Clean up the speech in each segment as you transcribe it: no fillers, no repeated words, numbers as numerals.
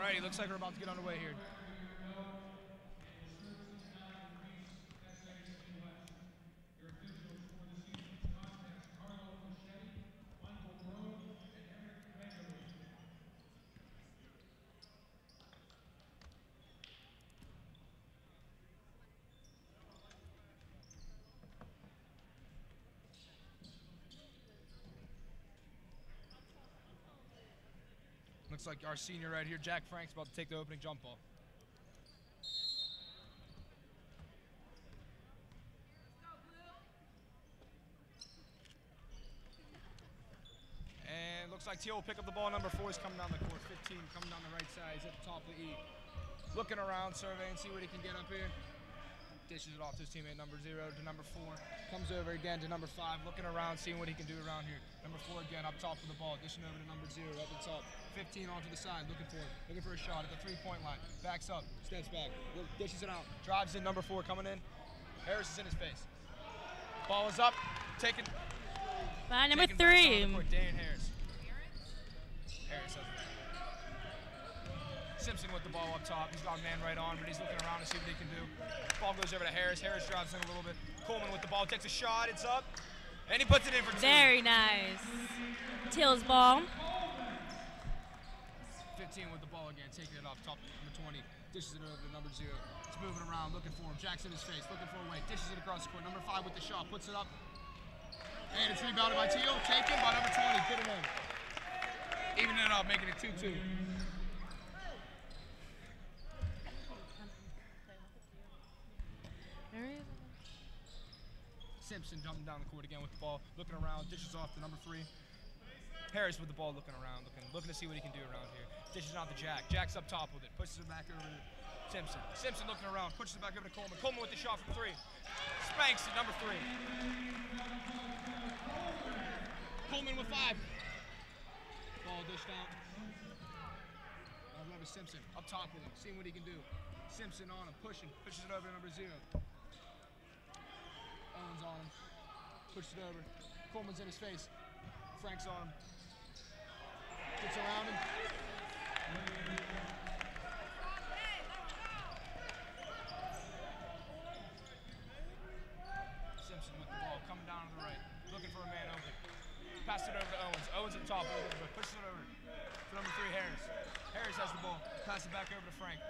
Alrighty, looks like we're about to get underway here. Looks like our senior right here, Jack Frank's about to take the opening jump ball. And looks like Thiel will pick up the ball. Number 4 is coming down the court. 15 coming down the right side. He's at the top of the E. Looking around, surveying, see what he can get up here. Dishes it off to his teammate number 0 to number 4. Comes over again to number 5, looking around, seeing what he can do around here. Number 4 again up top of the ball, dishing over to number 0 up the top. 15 onto the side, looking for a shot at the 3-point line. Backs up, steps back, dishes it out, drives in. Number 4 coming in. Harris is in his face. Ball is up, taken. By number 3. Dan Harris. Harris has it. Simpson with the ball up top. He's got a man right on, but he's looking around to see what he can do. Ball goes over to Harris. Harris drives in a little bit. Coleman with the ball, takes a shot. It's up, and he puts it in for 2. Very nice. Thiel's ball. 15 with the ball again, taking it off top. Number 20 dishes it over to number 0. It's moving around, looking for him. Jack's in his face, looking for a way. Dishes it across the court. Number 5 with the shot, puts it up, and it's rebounded by Thiel. Taken by number 20. Put it in. Evening it up, making it 2-2. Simpson jumping down the court again with the ball, looking around, dishes off to number 3. Harris with the ball, looking around, looking to see what he can do around here. Dishes out to Jack. Jack's up top with it, pushes it back over to Simpson. Simpson looking around, pushes it back over to Coleman. Coleman with the shot from 3. Spanks it, number 3. Coleman with 5. Ball dished out. Over Simpson, up top with him, seeing what he can do. Simpson on him, pushing, pushes it over to number 0. Owens on him, pushes it over. Coleman's in his face. Frank's on him. Gets around him. Simpson with the ball, coming down to the right, looking for a man open. Pass it over to Owens. Owens up top, pushes it over to number 3, Harris. Harris has the ball, pass it back over to Frank.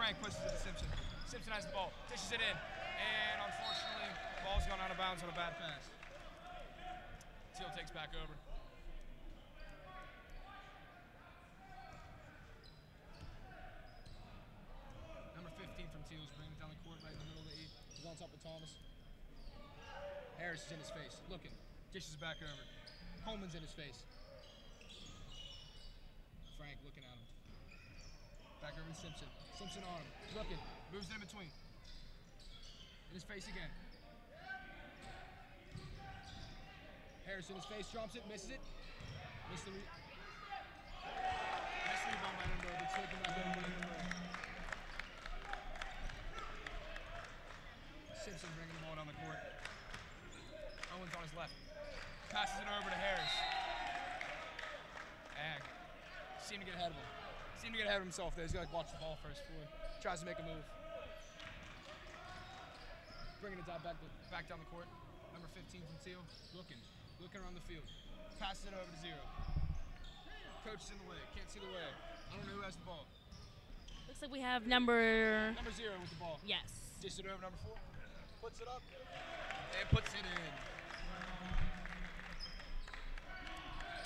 Frank pushes it to Simpson. Simpson has the ball, dishes it in, and unfortunately, ball's gone out of bounds on a bad pass. Thiel takes back over. Number 15 from Thiel is bringing it down the court right in the middle of the E. He's on top of Thomas. Harris is in his face, looking, dishes it back over. Coleman's in his face. Frank looking at him. Back over to Simpson. Simpson on him. Looking. Moves in between. In his face again. Harris in his face. Drops it. Misses it. Missed the rebound by Edinboro. But taken back over by Edinboro. Simpson bringing the ball down the court. Owens on his left. Passes it over to Harris. And seemed to get ahead of him. Seemed to get ahead of himself there. He's got to watch the ball first before he tries to make a move. Bringing it down back down the court. Number 15 from Thiel, looking around the field. Passes it over to 0. Coach is in the way. Can't see the way. I don't know who has the ball. Looks like we have number 0 with the ball. Yes. Dishes it over number 4. Puts it up and puts it in.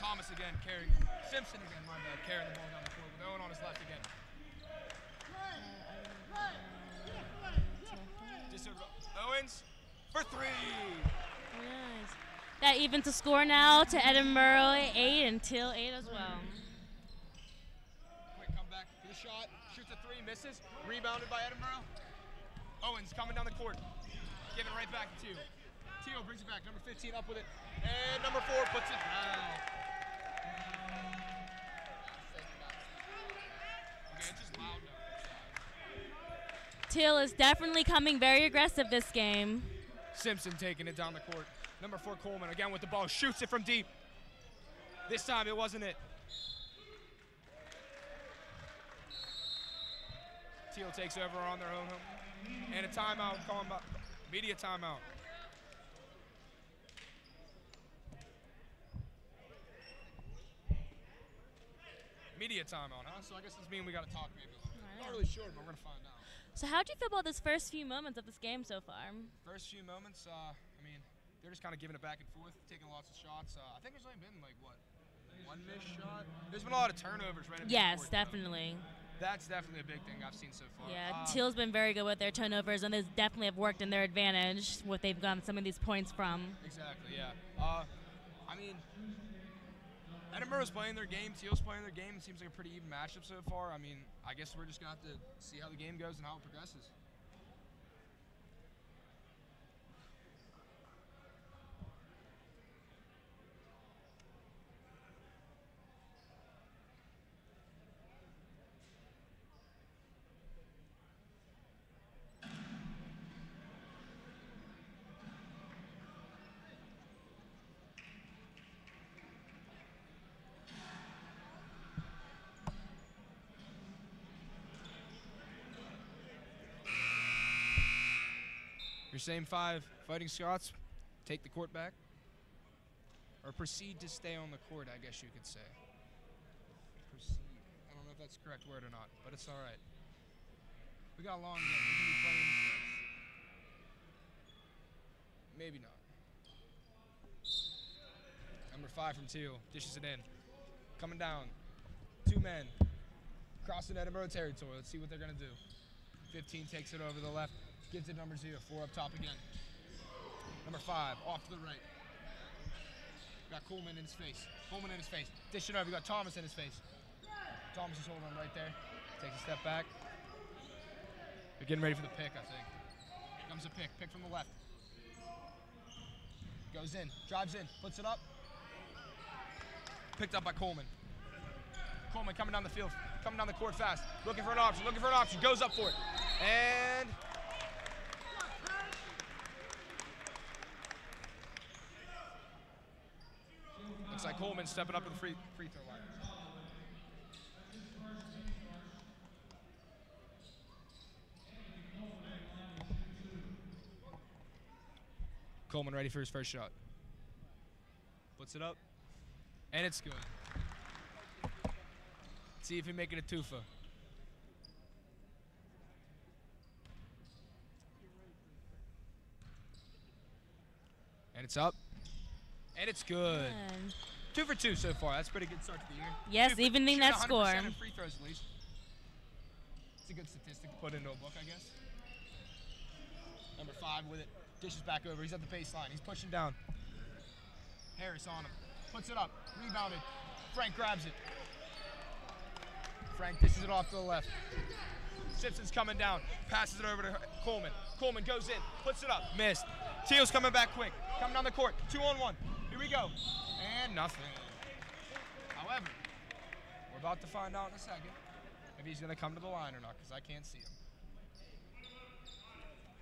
Thomas again carrying. Simpson again, my bad, carrying the ball down the court with Owen on his left again. Just Owens for 3. Nice. That evens the score now to Edinboro 8 and Thiel 8 as well. Quick comeback for the shot. Shoots a 3, misses. Rebounded by Edinboro. Owens coming down the court. Giving it right back to Thiel. Thiel brings it back. Number 15 up with it. And number 4 puts it down. Okay, it's just loud now. Thiel is definitely coming very aggressive this game. Simpson taking it down the court. Number 4 Coleman again with the ball. Shoots it from deep. This time it wasn't it. Thiel takes over on their own home. And a timeout, calling by media timeout. Media timeout, huh? So I guess this means we got to talk maybe a little bit. Not really sure, but we're going to find out. So how do you feel about this first few moments of this game so far? First few moments, I mean, they're just kind of giving it back and forth, taking lots of shots. I think there's only been, like, what, one missed shot? There's been a lot of turnovers right at the Yes, court, definitely. That's definitely a big thing I've seen so far. Yeah, Thiel's been very good with their turnovers, and they definitely have worked in their advantage, what they've gotten some of these points from. Exactly, yeah. I mean, Edinboro's playing their game, Thiel's playing their game. It seems like a pretty even matchup so far. I mean, I guess we're just going to have to see how the game goes and how it progresses. Your same 5 Fighting Scots take the court back, or proceed to stay on the court, I guess you could say. Proceed. I don't know if that's the correct word or not, but it's all right. We got a long game. We can be playing this place. Maybe not. Number 5 from Thiel dishes it in. Coming down. 2 men. Crossing Edinboro territory. Let's see what they're going to do. 15 takes it over the left. Gives it number 0, 4 up top again. Number 5, off to the right. Got Coleman in his face. Coleman in his face. Dish it over. You got Thomas in his face. Thomas is holding on right there. Takes a step back. They're getting ready for the pick, I think. Here comes a pick. Pick from the left. Goes in. Drives in. Puts it up. Picked up by Coleman. Coleman coming down the field. Coming down the court fast. Looking for an option. Looking for an option. Goes up for it. And looks like Coleman stepping up to the free throw line. Coleman ready for his first shot. Puts it up. And it's good. See if he make it a twofer. And it's up. And it's good. Man. 2 for 2 so far. That's a pretty good start to the year. Yes, evening that score. 100% in free throws at least. It's a good statistic to put into a book, I guess. Number 5 with it. Dishes back over. He's at the baseline. He's pushing down. Harris on him. Puts it up. Rebounded. Frank grabs it. Frank dishes it off to the left. Simpson's coming down. Passes it over to Coleman. Coleman goes in. Puts it up. Missed. Thiel's coming back quick. Coming down the court. 2-on-1. Here we go. And nothing. However, we're about to find out in a second if he's going to come to the line or not, because I can't see him.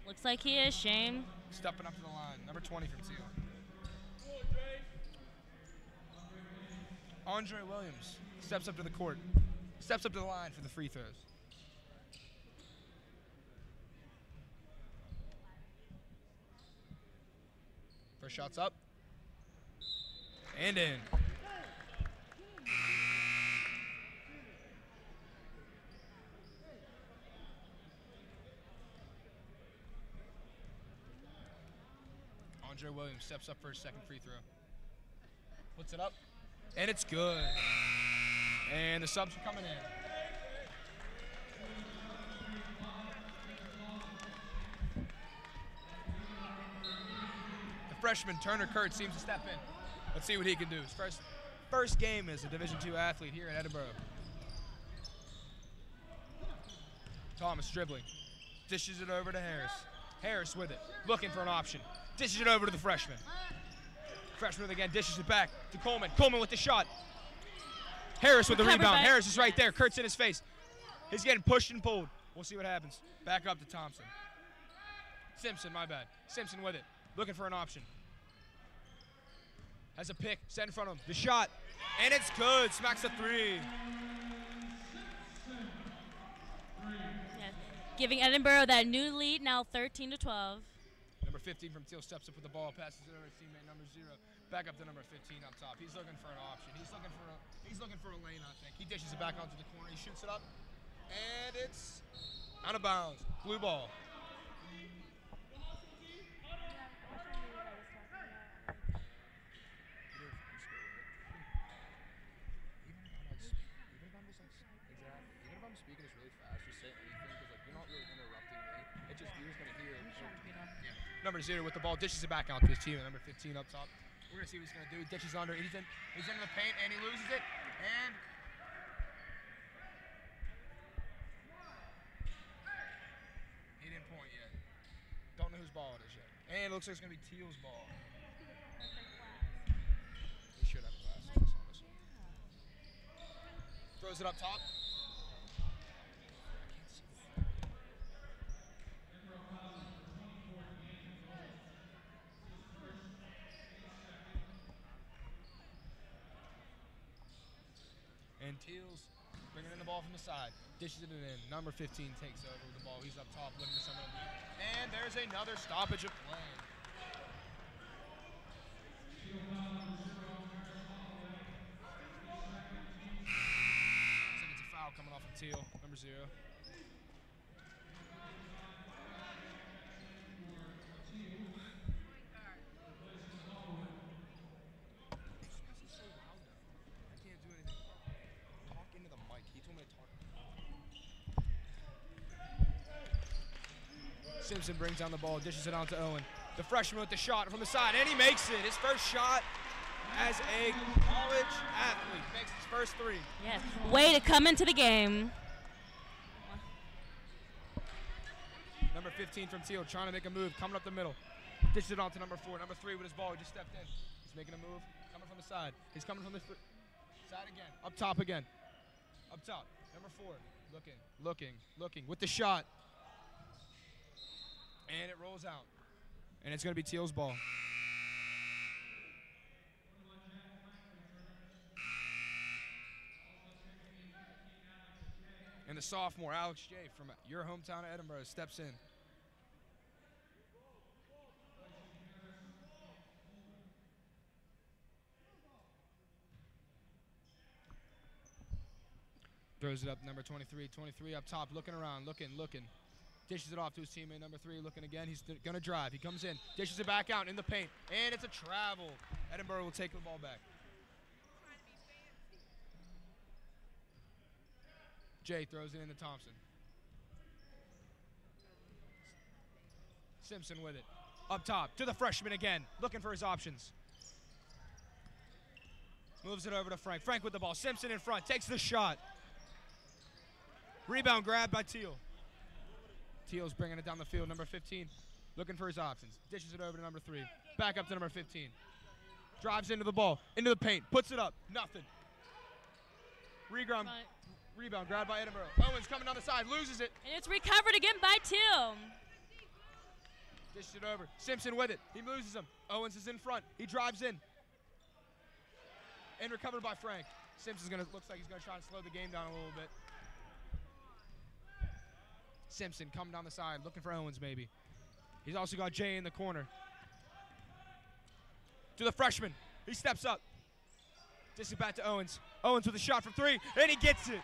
Looks like he is, Shane. Stepping up to the line. Number 20 from Thiel. Andre Williams steps up to the court. Steps up to the line for the free throws. First shot's up. And in. Andre Williams steps up for his second free throw. Puts it up. And it's good. And the subs are coming in. The freshman, Turner Kurt, seems to step in. Let's see what he can do. His first game as a Division II athlete here at Edinboro. Thomas dribbling. Dishes it over to Harris. Harris with it. Looking for an option. Dishes it over to the freshman. Freshman again, dishes it back to Coleman. Coleman with the shot. Harris with the rebound. Harris is right there. Kurt's in his face. He's getting pushed and pulled. We'll see what happens. Back up to Thompson. Simpson, my bad. Simpson with it. Looking for an option. Has a pick. Set in front of him. The shot. And it's good. Smacks a 3. Yes. Giving Edinboro that new lead, now 13-12. Number 15 from Thiel steps up with the ball, passes it over to teammate number 0. Back up to number 15 up top. He's looking for an option. He's looking for a lane, I think. He dishes it back onto the corner. He shoots it up, and it's out of bounds. Blue ball. Even if I'm speaking this really fast, just say anything, because like, you're not really interrupting me. It just, you're just going to hear it. Yeah. Number 0 with the ball, dishes it back out to his team. Number 15 up top. We're going to see what he's going to do. He dishes under. He's into the paint, and he loses it. And he didn't point yet. Don't know whose ball it is yet. And it looks like it's going to be Thiel's ball. He should have glasses on this one. Throws it up top. And Thiel's bringing in the ball from the side, dishes it in. Number 15 takes over with the ball. He's up top looking for someone. And there's another stoppage of play. Looks like it's a foul coming off of Thiel, number 0. Simpson brings down the ball, dishes it on to Owen. The freshman with the shot from the side, and he makes it. His first shot as a college athlete. Makes his first 3. Yes, way to come into the game. Number 15 from Thiel trying to make a move, coming up the middle. Dishes it on to number 4. Number 3 with his ball, he just stepped in. He's making a move, coming from the side. He's coming from the side again. Up top again. Up top. Number 4, looking with the shot. And it rolls out. And it's going to be Thiel's ball. And the sophomore, Alex J. from your hometown of Edinboro, steps in. Throws it up, number 23. 23 up top, looking around, looking. Dishes it off to his teammate, number 3, looking again. He's going to drive. He comes in, dishes it back out in the paint, and it's a travel. Edinboro will take the ball back. Jay throws it into Thompson. Simpson with it. Up top, to the freshman again, looking for his options. Moves it over to Frank. Frank with the ball. Simpson in front, takes the shot. Rebound grab by Thiel. Thiel's bringing it down the field. Number 15, looking for his options. Dishes it over to number 3. Back up to number 15. Drives into the ball, into the paint, puts it up. Nothing. Rebound grabbed by Edinboro. Owens coming down the side, loses it. And it's recovered again by Thiel. Dishes it over. Simpson with it. He loses him. Owens is in front. He drives in. And recovered by Frank. Simpson's looks like he's gonna try and slow the game down a little bit. Simpson coming down the side, looking for Owens maybe. He's also got Jay in the corner. To the freshman. He steps up. This is back to Owens. Owens with a shot from 3, and he gets it.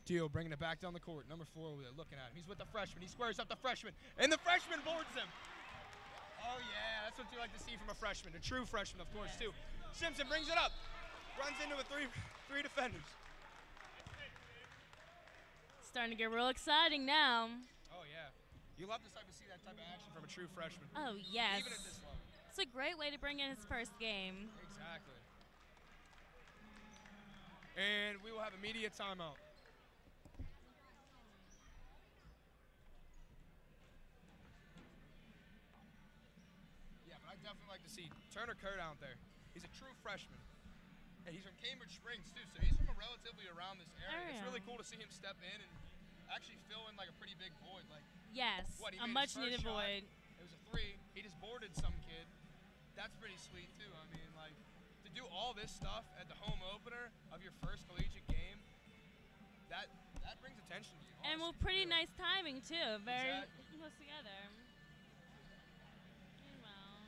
Thiel bringing it back down the court. Number 4 with it, looking at him. He's with the freshman. He squares up the freshman, and the freshman boards him. Oh, yeah, that's what you like to see from a freshman. A true freshman, of course, too. Simpson brings it up. Runs into a three defenders. Starting to get real exciting now. Oh, yeah. You love to see that type of action from a true freshman. Oh, yes. Even at this level. It's a great way to bring in his first game. Exactly. And we will have immediate timeout. Yeah, but I'd definitely like to see Turner Kurt out there. He's a true freshman. And he's from Cambridge Springs, too, so he's from relatively around this area. It's really cool to see him step in and actually fill in like a pretty big void. Like, yes, a much-needed void. It was a 3. He just boarded some kid. That's pretty sweet, too. I mean, like, to to do all this stuff at the home opener of your first collegiate game, that brings attention to you. And honestly. with pretty nice timing too. Very Exactly. close together. Well,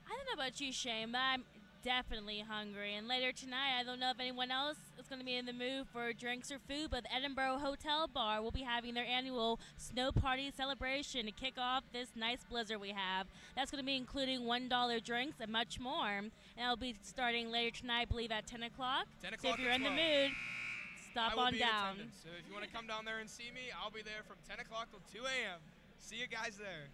I don't know about you, Shane, but I'm definitely hungry. And later tonight, I don't know if anyone else is going to be in the mood for drinks or food, but the Edinboro Hotel Bar will be having their annual snow party celebration to kick off this nice blizzard we have. That's going to be including $1 drinks and much more. And it'll be starting later tonight, I believe, at 10 o'clock. 10 o'clock. So if you're to in the 12. mood, stop I will on be in down. attendance. So if you want to come down there and see me, I'll be there from 10 o'clock till 2 a.m. See you guys there.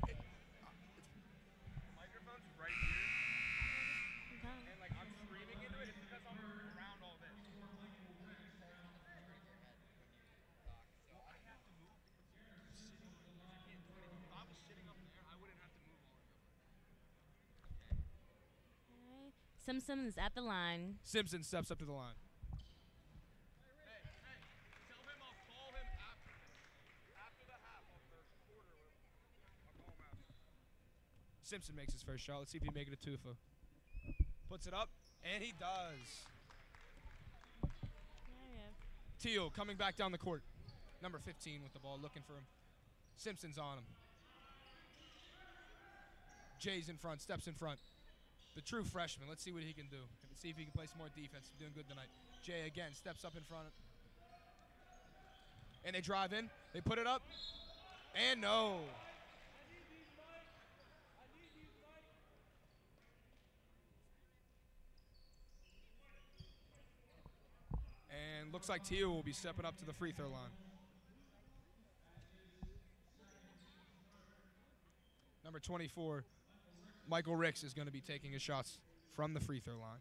The microphone's right here, and like I'm screaming into it. It's because I'm around all this. So I have to move because you're sitting. You can't do anything. If I was sitting up there, I wouldn't have to move all over. Simpson is at the line. Simpson steps up to the line. Hey, tell him I'll call him after the half of the quarter. I'll call him after. Simpson makes his first shot. Let's see if he can make it a Tufa. Puts it up, and he does. Thiel coming back down the court. Number 15 with the ball, looking for him. Simpson's on him. Jay's in front, steps in front. The true freshman. Let's see what he can do. Let's see if he can play some more defense. He's doing good tonight. Jay again steps up in front. And they drive in. They put it up. And no. And looks like Thiel will be stepping up to the free throw line. Number 24. Michael Ricks is going to be taking his shots from the free throw line.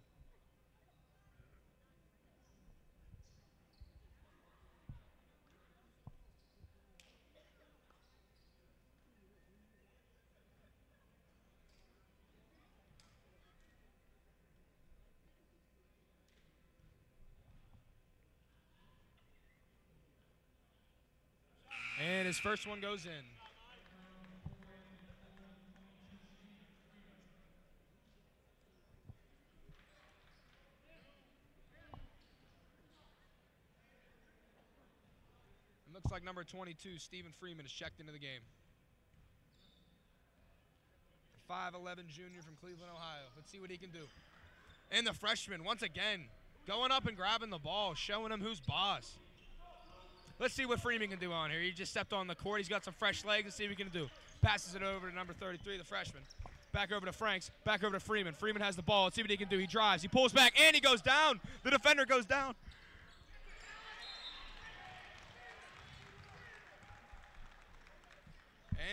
And his first one goes in. Looks like number 22, Stephen Freeman, is checked into the game. 5'11" junior from Cleveland, Ohio. Let's see what he can do. And the freshman, once again, going up and grabbing the ball, showing him who's boss. Let's see what Freeman can do on here. He just stepped on the court. He's got some fresh legs. Let's see what he can do. Passes it over to number 33, the freshman. Back over to Franks. Back over to Freeman. Freeman has the ball. Let's see what he can do. He drives. He pulls back, and he goes down. The defender goes down.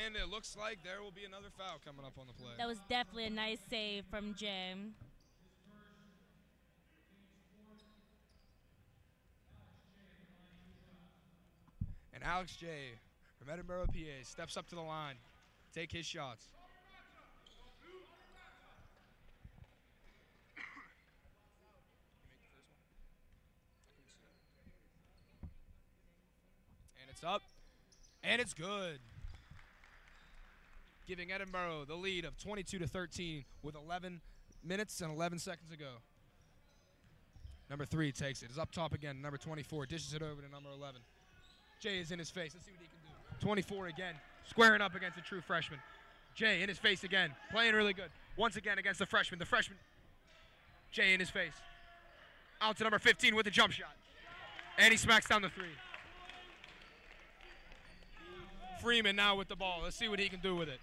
And it looks like there will be another foul coming up on the play. That was definitely a nice save from Jim. And Alex J. from Edinboro, PA, steps up to the line. Take his shots. And it's up. And it's good. Giving Edinboro the lead of 22-13 with 11 minutes and 11 seconds to go. Number 3 takes it. Is up top again. Number 24 dishes it over to number 11. Jay is in his face. Let's see what he can do. 24 again. Squaring up against a true freshman. Jay in his face again. Playing really good. Once again against the freshman. The freshman. Jay in his face. Out to number 15 with a jump shot. And he smacks down the 3. Freeman now with the ball. Let's see what he can do with it.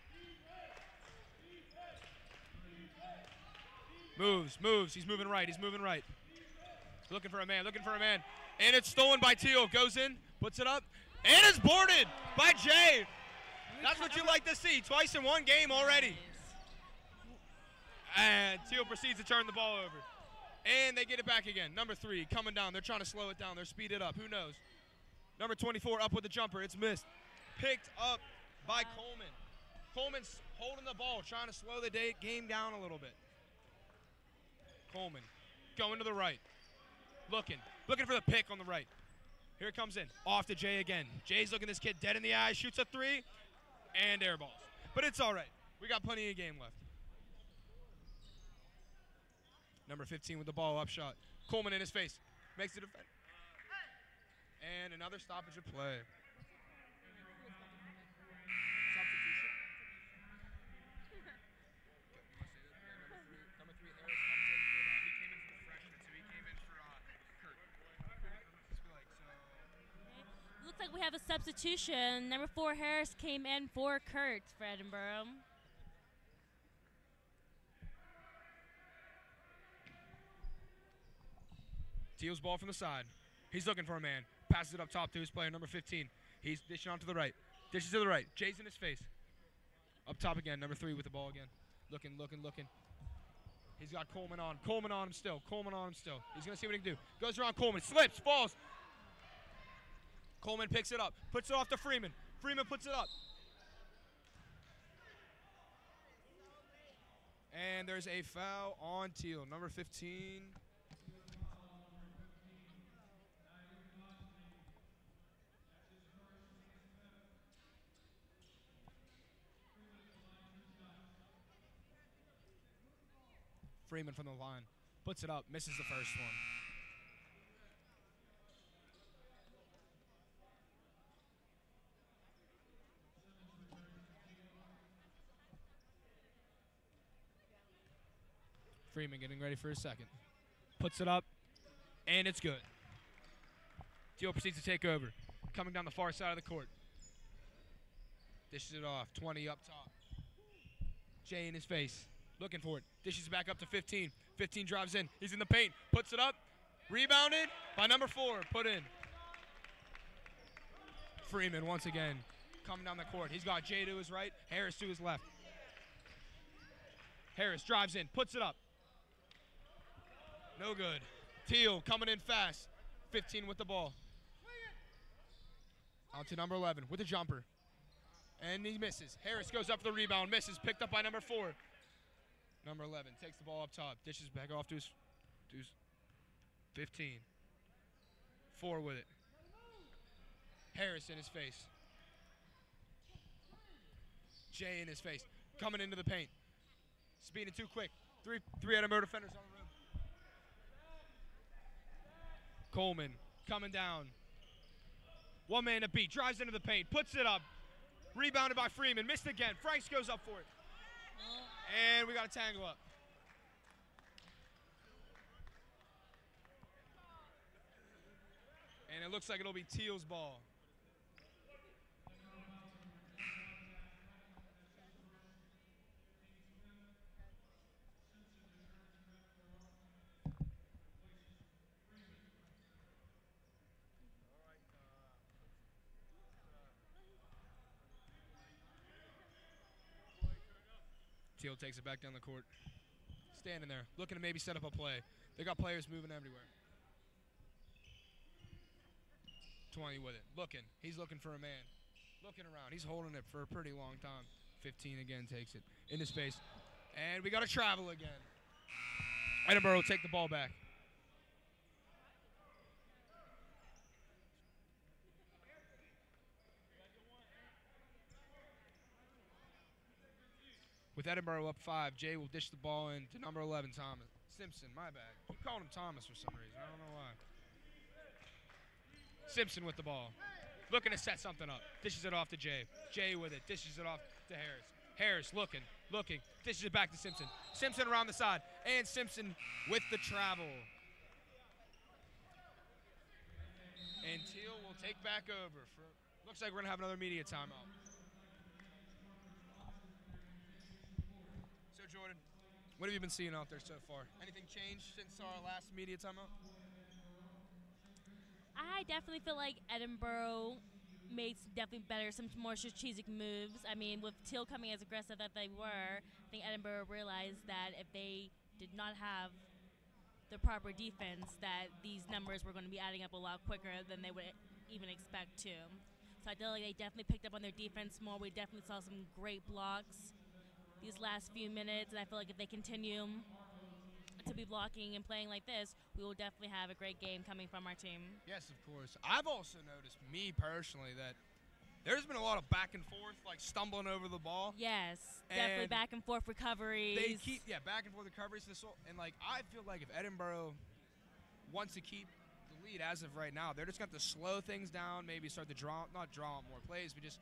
Moves. He's moving right. Looking for a man. And it's stolen by Thiel. Goes in, puts it up, and it's boarded by Jay. That's what you like to see. Twice in one game already. And Thiel proceeds to turn the ball over. And they get it back again. Number 3 coming down. They're trying to slow it down. They're speed it up. Who knows? Number 24 up with the jumper. It's missed. Picked up by Coleman. Coleman's holding the ball, trying to slow the game down a little bit. Coleman going to the right. Looking for the pick on the right. Here it comes in. Off to Jay again. Jay's looking this kid dead in the eye. Shoots a 3. and air balls. But it's all right. We got plenty of game left. Number 15 with the ball, up shot. Coleman in his face. Makes the defense. And another stoppage of play. Number three, Harris comes in for he came in for the freshman, so he came in for Kurt. Looks like we have a substitution. Number 4, Harris came in for Kurt for Edinboro. Thiel's ball from the side. He's looking for a man. Passes it up top to his player, number 15. He's dishing on to the right. Dishes to the right. Jay's in his face. Up top again, number 3 with the ball again. Looking. He's got Coleman on. Coleman on him still. He's going to see what he can do. Goes around Coleman. Slips. Falls. Coleman picks it up. Puts it off to Freeman. Freeman puts it up. And there's a foul on Thiel, number 15. Freeman from the line. Puts it up. Misses the first one. Freeman getting ready for his second. Puts it up. And it's good. Thiel proceeds to take over. Coming down the far side of the court. Dishes it off. 20 up top. Jay in his face. Looking for it. Dishes back up to 15. 15 drives in. He's in the paint. Puts it up. Rebounded by number 4. Put in. Freeman once again coming down the court. He's got Jay to his right. Harris to his left. Harris drives in. Puts it up. No good. Thiel coming in fast. 15 with the ball. On to number 11 with a jumper. And he misses. Harris goes up for the rebound. Misses. Picked up by number 4. Number 11 takes the ball up top. Dishes back off to his 15. 4 with it. Harris in his face. Jay in his face. Coming into the paint. Speeding too quick. Three Edinboro defenders on the rim. Coleman coming down. One man to beat. Drives into the paint. Puts it up. Rebounded by Freeman. Missed again. Franks goes up for it. And we got a tangle up. And it looks like it'll be Thiel's ball. Thiel takes it back down the court. Standing there, looking to maybe set up a play. They got players moving everywhere. 20 with it. Looking. He's looking for a man. Looking around. He's holding it for a pretty long time. 15 again takes it. Into space. And we got to travel again. Edinboro will take the ball back. With Edinboro up 5, Jay will dish the ball in to number 11, Thomas. Simpson, my bad. Keep calling him Thomas for some reason. I don't know why. Simpson with the ball. Looking to set something up. Dishes it off to Jay. Jay with it. Dishes it off to Harris. Harris looking. Dishes it back to Simpson. Simpson around the side. And Simpson with the travel. And Thiel will take back over. Looks like we're going to have another media timeout. So, Jordan, what have you been seeing out there so far? Anything changed since our last media timeout? I definitely feel like Edinboro made some more strategic moves. I mean, with Thiel coming as aggressive that they were, I think Edinboro realized that if they did not have the proper defense, that these numbers were going to be adding up a lot quicker than they would even expect to. So I feel like they definitely picked up on their defense more. We definitely saw some great blocks these last few minutes, and I feel like if they continue to be blocking and playing like this, we will definitely have a great game coming from our team. Yes, of course. I've also noticed, me personally, that there's been a lot of back and forth, like stumbling over the ball. Yes, definitely And back and forth recoveries. They keep, back and forth recoveries. And, like, I feel like if Edinboro wants to keep the lead as of right now, they're just going to have to slow things down, maybe start to not draw out more plays, but just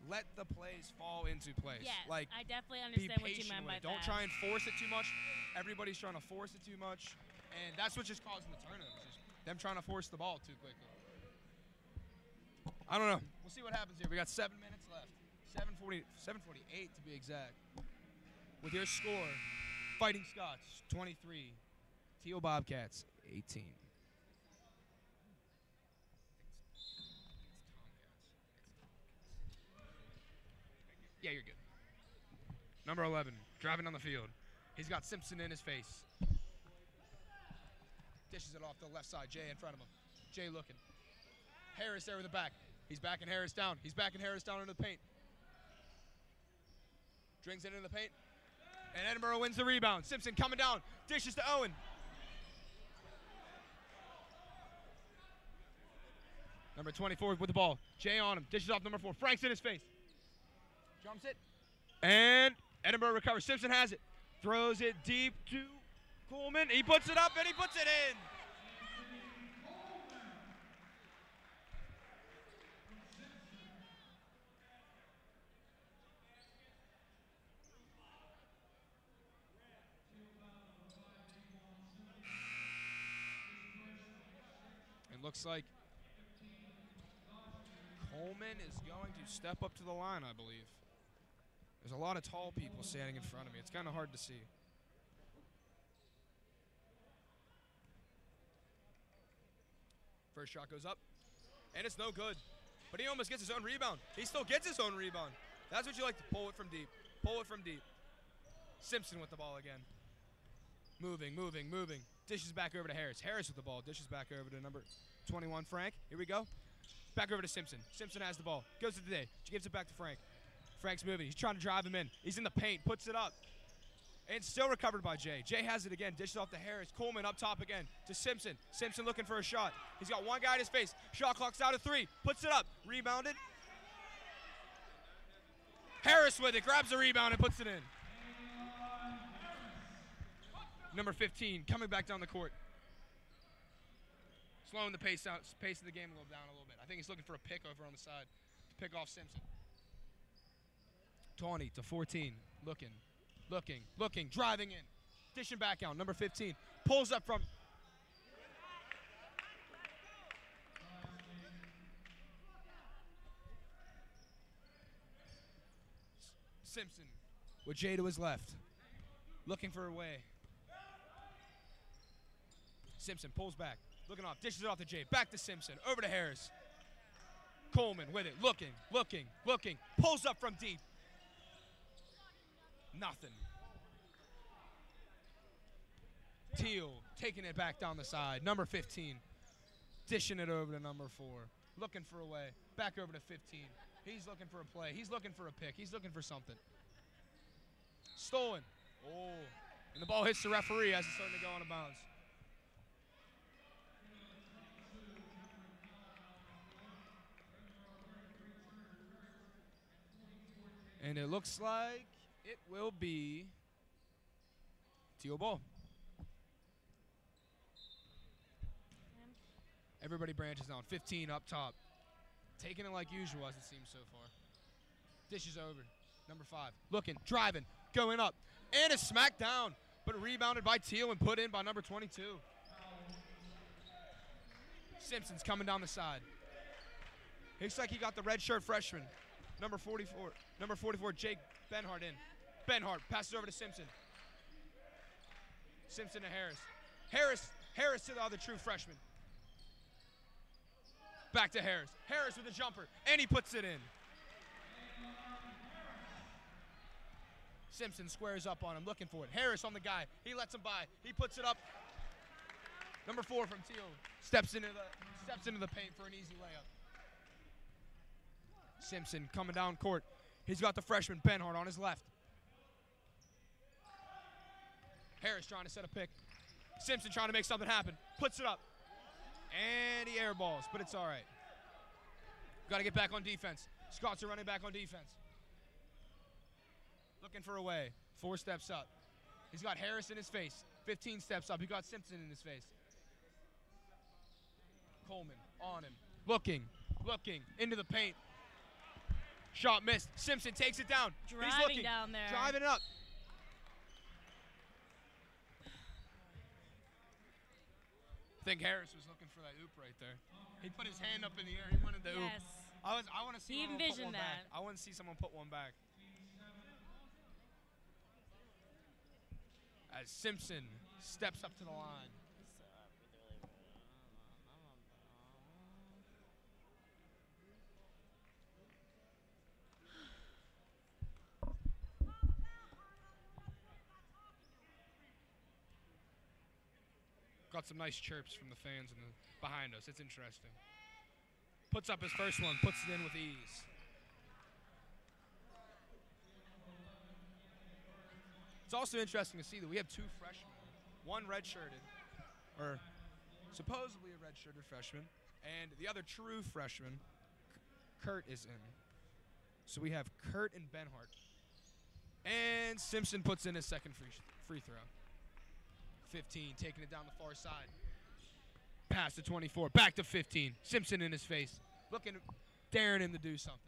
let the plays fall into place. Yes, like, I definitely be understand what you patient meant with by it. that. Don't try and force it too much. Everybody's trying to force it too much, and that's what's just causing the turnovers. Just them trying to force the ball too quickly. I don't know. We'll see what happens here. We got 7 minutes left. 7:48 to be exact. With your score, Fighting Scots 23, Thiel Bobcats 18. Yeah, you're good. Number 11, driving on the field. He's got Simpson in his face. Dishes it off the left side. Jay in front of him. Jay looking. Harris there with the back. He's backing Harris down. He's backing Harris down into the paint. Drings it into the paint. And Edinboro wins the rebound. Simpson coming down. Dishes to Owen. Number 24 with the ball. Jay on him. Dishes off number 4. Frank's in his face. Jumps it. And Edinboro recovers. Simpson has it. Throws it deep to Coleman. He puts it up and he puts it in. It looks like Coleman is going to step up to the line, I believe. There's a lot of tall people standing in front of me. It's kind of hard to see. First shot goes up, and it's no good. But he almost gets his own rebound. He still gets his own rebound. That's what you like to pull it from deep. Pull it from deep. Simpson with the ball again. Moving, moving, moving. Dishes back over to Harris. Harris with the ball. Dishes back over to number 21, Frank. Here we go. Back over to Simpson. Simpson has the ball. Goes to the day. She gives it back to Frank. Frank's moving. He's trying to drive him in. He's in the paint. Puts it up. And still recovered by Jay. Jay has it again. Dishes off to Harris. Coleman up top again to Simpson. Simpson looking for a shot. He's got one guy in his face. Shot clock's out of 3. Puts it up. Rebounded. Harris with it. Grabs the rebound and puts it in. Number 15 coming back down the court. Slowing the pace of the game down a little bit. I think he's looking for a pick over on the side to pick off Simpson. 20 to 14. Looking. Driving in. Dishing back out. Number 15. Pulls up from. Simpson with Jay to his left. Looking for a way. Simpson pulls back. Looking off. Dishes it off to Jay. Back to Simpson. Over to Harris. Coleman with it. Looking. Pulls up from deep. Nothing. Thiel taking it back down the side. Number 15. Dishing it over to number 4. Looking for a way. Back over to 15. He's looking for a play. He's looking for a pick. He's looking for something. Stolen. Oh. And the ball hits the referee as it's starting to go out of bounds. And it looks like it will be Thiel ball. Everybody branches down. 15 up top. Taking it like usual as it seems so far. Dishes over. Number 5. Looking, driving, going up. And it's smacked down. But rebounded by Thiel and put in by number 22. Simpson's coming down the side. Looks like he got the red shirt freshman. Number 44. Number 44, Jake Benhart in. Benhart passes over to Simpson. Simpson to Harris. Harris to the other true freshman. Back to Harris. Harris with a jumper, and he puts it in. Simpson squares up on him, looking for it. Harris on the guy. He lets him by. He puts it up. Number 4 from Thiel steps into the paint for an easy layup. Simpson coming down court. He's got the freshman Benhart on his left. Harris trying to set a pick. Simpson trying to make something happen. Puts it up. And he airballs, but it's all right. Got to get back on defense. Scots are running back on defense. Looking for a way. 4 steps up. He's got Harris in his face. 15 steps up. He got Simpson in his face. Coleman on him. Looking. Into the paint. Shot missed. Simpson takes it down. Driving He's looking. down there. Driving it up. I think Harris was looking for that oop right there. He put his hand up in the air. He wanted the oop. Yes. I want to see He someone put envisioned one back. that. I want to see someone put one back. As Simpson steps up to the line. Got some nice chirps from the fans behind us. It's interesting. Puts up his first one, puts it in with ease. It's also interesting to see that we have 2 freshmen, one redshirted, or supposedly a redshirted freshman, and the other true freshman, Kurt, is in. So we have Kurt and Benhart. And Simpson puts in his second free throw. 15, taking it down the far side. Pass to 24, back to 15. Simpson in his face, daring him to do something.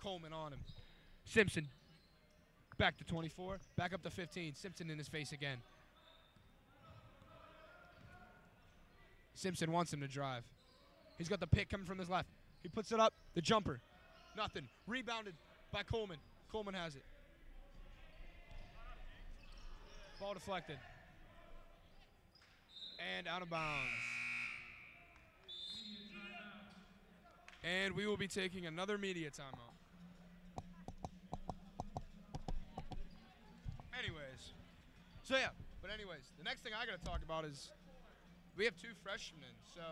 Coleman on him. Simpson back to 24, back up to 15. Simpson in his face again. Simpson wants him to drive. He's got the pick coming from his left. He puts it up, the jumper. Nothing. Rebounded by Coleman. Coleman has it. Ball deflected. And out of bounds. And we will be taking another media timeout. Anyways, the next thing I got to talk about is we have 2 freshmen, so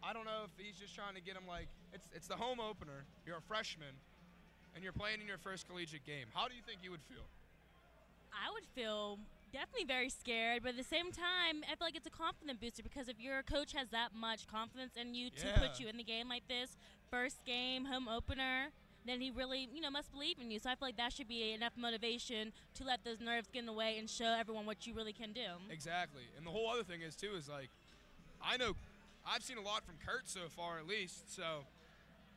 I don't know if he's just trying to get them like, it's the home opener, you're a freshman, and you're playing in your first collegiate game. How do you think you would feel? I would feel definitely very scared, but at the same time, I feel like it's a confidence booster because if your coach has that much confidence in you to put you in the game like this, first game, home opener, then he really, must believe in you. So I feel like that should be enough motivation to let those nerves get in the way and show everyone what you really can do. Exactly. And the whole other thing is, too, is like, I know I've seen a lot from Kurt so far at least, so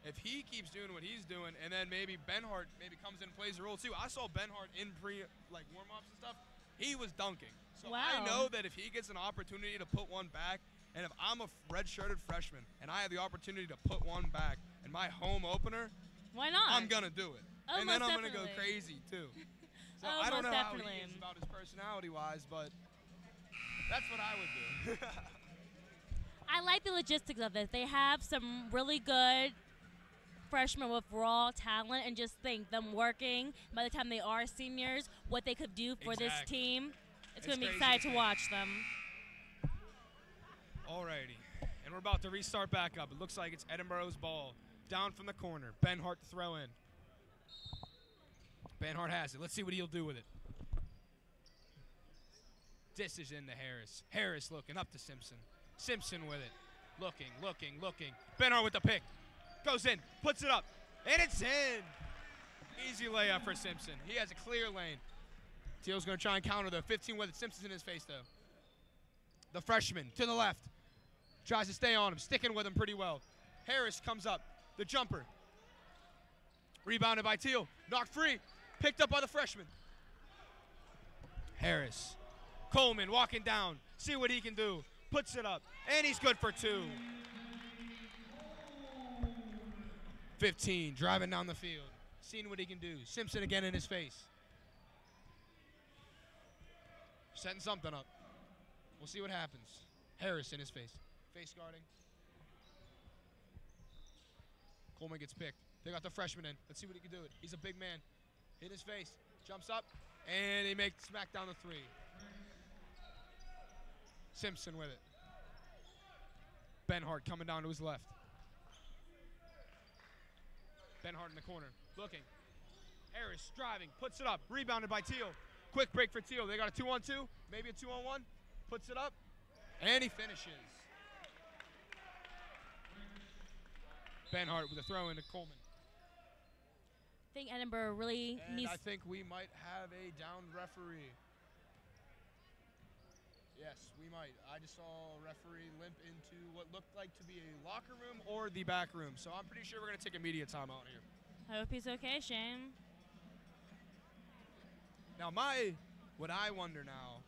if he keeps doing what he's doing, and then maybe Benhart comes in and plays a role too. I saw Benhart in warm-ups and stuff. He was dunking. So wow. I know that if he gets an opportunity to put one back, and if I'm a red-shirted freshman and I have the opportunity to put one back in my home opener, why not? I'm going to do it. Oh, and then I'm going to go crazy too. So oh, I don't know definitely. how he is about his personality-wise, but that's what I would do. I like the logistics of this. They have some really good freshmen with raw talent, and just think them working by the time they are seniors, what they could do for this team. It's going to be exciting to watch them. Alrighty, and we're about to restart back up. It looks like it's Edinboro's ball. Down from the corner. Benhart to throw in. Benhart has it. Let's see what he'll do with it. This is into Harris. Harris looking up to Simpson. Simpson with it. Looking. Benhart with the pick. Goes in. Puts it up. And it's in. Easy layup for Simpson. He has a clear lane. Thiel's going to try and counter the 15 with it. Simpson's in his face, though. The freshman to the left. Tries to stay on him. Sticking with him pretty well. Harris comes up. The jumper. Rebounded by Thiel. Knocked free. Picked up by the freshman. Harris. Coleman walking down. See what he can do. Puts it up. And he's good for 2. 15. Driving down the field. Seeing what he can do. Simpson again in his face. Setting something up. We'll see what happens. Harris in his face. Face guarding. Coleman gets picked. They got the freshman in. Let's see what he can do. He's a big man. Hit his face. Jumps up. And he makes smack down the 3. Simpson with it. Benhart coming down to his left. Benhart in the corner. Looking. Harris driving. Puts it up. Rebounded by Thiel. Quick break for Thiel. They got a 2-on-2. Maybe a 2-on-1. Puts it up. And he finishes. Benhart with a throw into Coleman. think Edinboro really And needs. I think we might have a downed referee. Yes, we might. I just saw a referee limp into what looked like to be a locker room or the back room. So I'm pretty sure we're going to take a media timeout here. Hope he's okay, Shane. Now, what I wonder now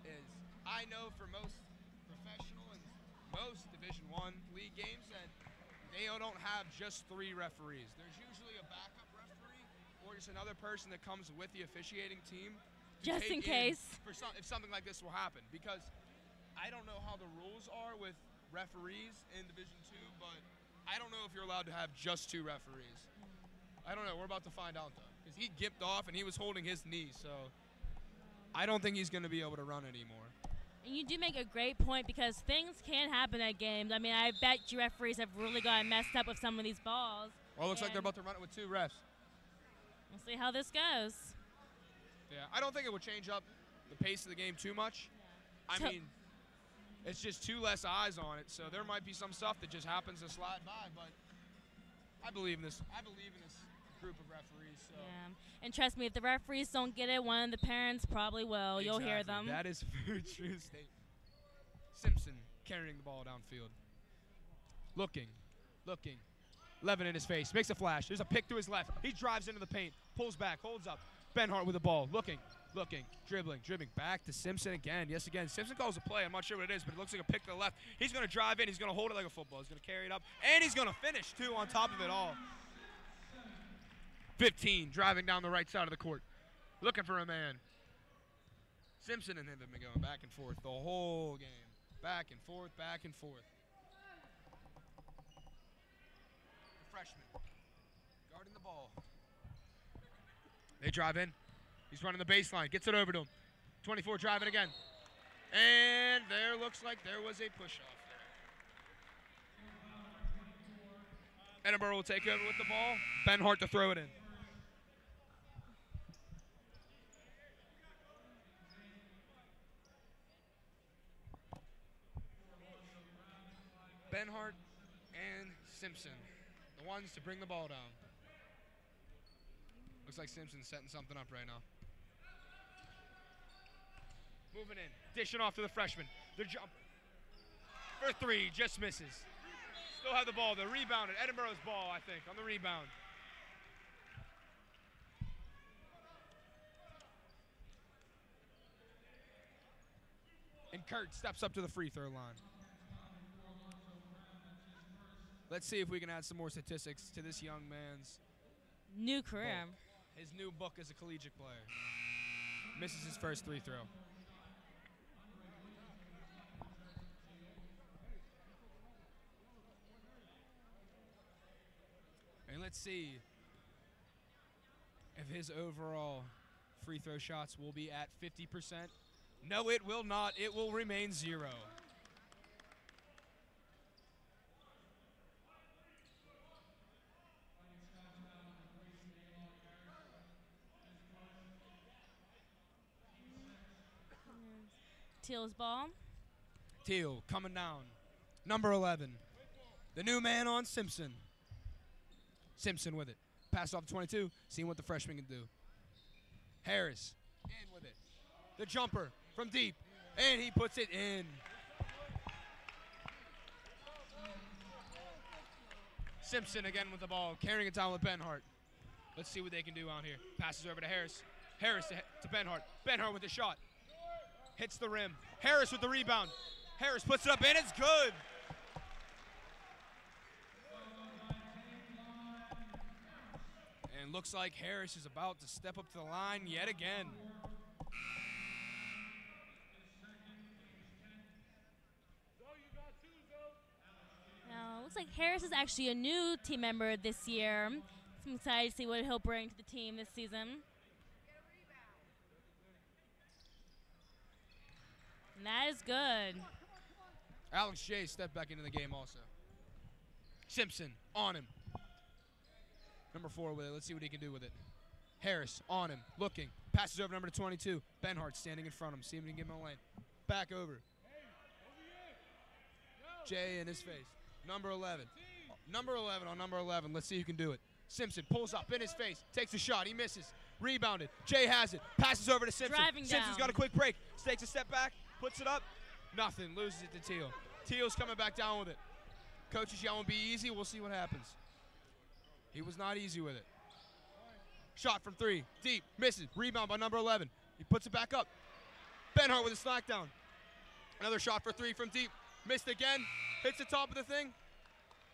is, I know for most professional and most Division I league games that they don't have just 3 referees. There's usually a backup referee or just another person that comes with the officiating team. Just in case. If something like this will happen. Because I don't know how the rules are with referees in Division II, but I don't know if you're allowed to have just 2 referees. I don't know. We're about to find out, though. Because he gimped off and he was holding his knee, so I don't think he's going to be able to run anymore. And you do make a great point because things can happen at games. I mean, I bet you referees have really gotten messed up with some of these balls. Well, it looks like they're about to run it with 2 refs. We'll see how this goes. Yeah, I don't think it would change up the pace of the game too much. I mean, it's just 2 less eyes on it, so there might be some stuff that just happens to slide by, but I believe in this. I believe in this group of referees. So. Yeah. And trust me, if the referees don't get it, one of the parents probably will. Exactly. You'll hear them. That is a very true statement. Simpson carrying the ball downfield. Looking. 11 in his face. Makes a flash. There's a pick to his left. He drives into the paint. Pulls back. Holds up. Benhart with the ball. Looking. Dribbling back to Simpson again. Yes, again. Simpson calls a play. I'm not sure what it is, but it looks like a pick to the left. He's going to drive in. He's going to hold it like a football. He's going to carry it up. And he's going to finish, too, on top of it all. 15, driving down the right side of the court. Looking for a man. Simpson and him have been going back and forth the whole game. Back and forth. The freshman guarding the ball. They drive in. He's running the baseline. Gets it over to him. 24 driving again. And there looks like there was a push-off there. Edinboro will take over with the ball. Benhart to throw it in. Benhart and Simpson, the ones to bring the ball down. Looks like Simpson's setting something up right now. Moving in, dishing off to the freshman. The jump for 3, just misses. Still have the ball. They're rebounded. Edinboro's ball, I think, on the rebound. And Kurt steps up to the free throw line. Let's see if we can add some more statistics to this young man's new career. Book. His new book as a collegiate player. Misses his first 3 throw. And let's see if his overall free throw shots will be at 50%. No, it will not. It will remain 0. Thiel's ball. Thiel coming down. Number 11. The new man on Simpson. Simpson with it. Pass off to 22. Seeing what the freshman can do. Harris in with it. The jumper from deep. And he puts it in. Simpson again with the ball. Carrying it down with Benhart. Let's see what they can do out here. Passes over to Harris. Harris to Benhart. Benhart with the shot. Hits the rim. Harris with the rebound. Harris puts it up, and it's good. And looks like Harris is about to step up to the line yet again. Now, looks like Harris is actually a new team member this year. I'm excited to see what he'll bring to the team this season. And that is good. Alex J stepped back into the game also. Simpson on him. Number 4 with it. Let's see what he can do with it. Harris on him, looking. Passes over number 22. Benhart standing in front of him. See if he can give him a lane. Back over. Jay in his face. Number 11. Number 11 on number 11. Let's see who can do it. Simpson pulls up in his face, takes a shot, he misses. Rebounded. Jay has it. Passes over to Simpson. Driving Simpson's down. got a quick break. Takes a step back, puts it up. Nothing. Loses it to Thiel. Thiel's coming back down with it. Coach is yelling, be easy. We'll see what happens. He was not easy with it. Shot from 3. Deep. Misses. Rebound by number 11. He puts it back up. Benhart with a slack down. Another shot for 3 from deep. Missed again. Hits the top of the thing.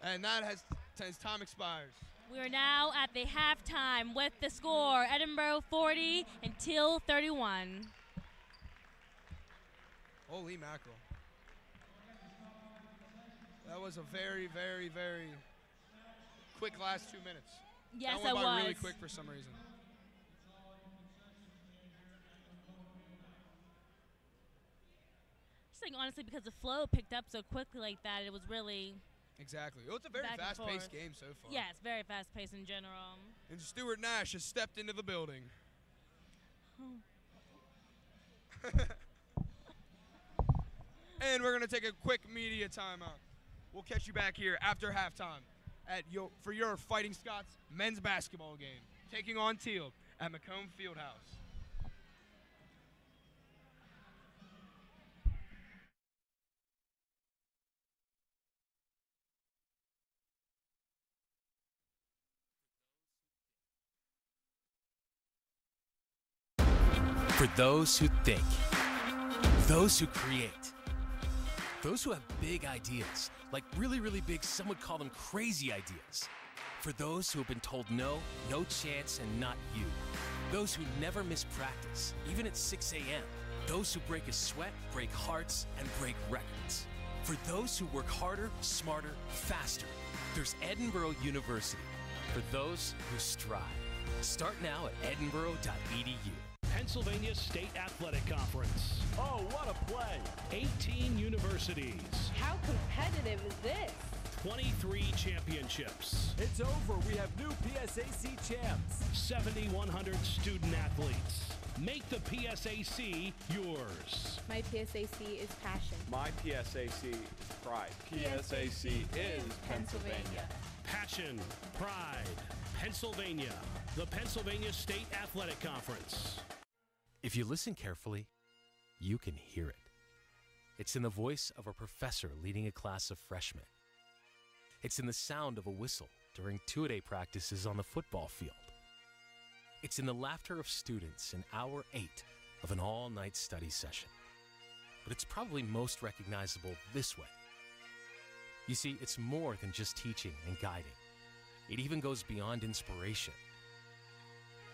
And that has his time expires. We are now at the halftime with the score, Edinboro 40 and Thiel 31. Holy mackerel. That was a very, very, very quick last 2 minutes. Yes, that it went by was. really quick for some reason. Just like honestly, because the flow picked up so quickly like that, it was really Exactly. It was a very back and fast-paced forth. game so far. Yes, very fast paced in general. And Stuart Nash has stepped into the building. And we're going to take a quick media timeout. We'll catch you back here after halftime for your Fighting Scots men's basketball game, taking on Thiel at Macomb Fieldhouse. For those who think, those who create, those who have big ideas, like really, really big, some would call them crazy ideas. For those who have been told no, no chance, and not you. Those who never miss practice, even at 6 a.m. Those who break a sweat, break hearts, and break records. For those who work harder, smarter, faster, there's Edinboro University. For those who strive. Start now at edinboro.edu. Pennsylvania State Athletic Conference. Oh, what a play! 18 universities. How competitive is this? 23 championships. It's over. We have new PSAC champs. 7,100 student athletes. Make the PSAC yours. My PSAC is passion. My PSAC is pride. PSAC is Pennsylvania. Passion, pride, Pennsylvania. The Pennsylvania State Athletic Conference. If you listen carefully, you can hear it. It's in the voice of a professor leading a class of freshmen. It's in the sound of a whistle during two-a-day practices on the football field. It's in the laughter of students in hour 8 of an all-night study session. But it's probably most recognizable this way. You see, it's more than just teaching and guiding. It even goes beyond inspiration.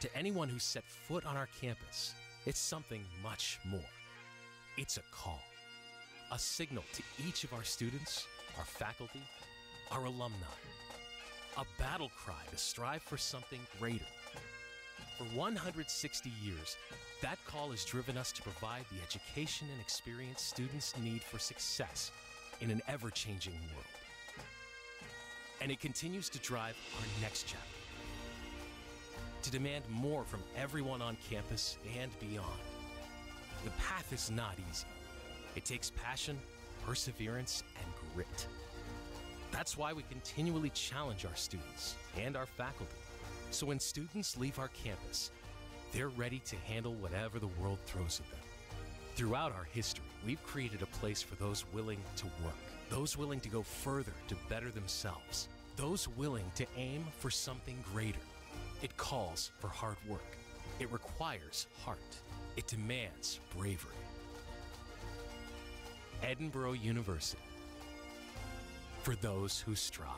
To anyone who's set foot on our campus, it's something much more. It's a call, a signal to each of our students, our faculty, our alumni, a battle cry to strive for something greater. For 160 years, that call has driven us to provide the education and experience students need for success in an ever-changing world. And it continues to drive our next chapter, to demand more from everyone on campus and beyond. The path is not easy. It takes passion, perseverance, and grit. That's why we continually challenge our students and our faculty. So when students leave our campus, they're ready to handle whatever the world throws at them. Throughout our history, we've created a place for those willing to work, those willing to go further to better themselves, those willing to aim for something greater. It calls for hard work. It requires heart. It demands bravery. Edinboro University. For those who strive.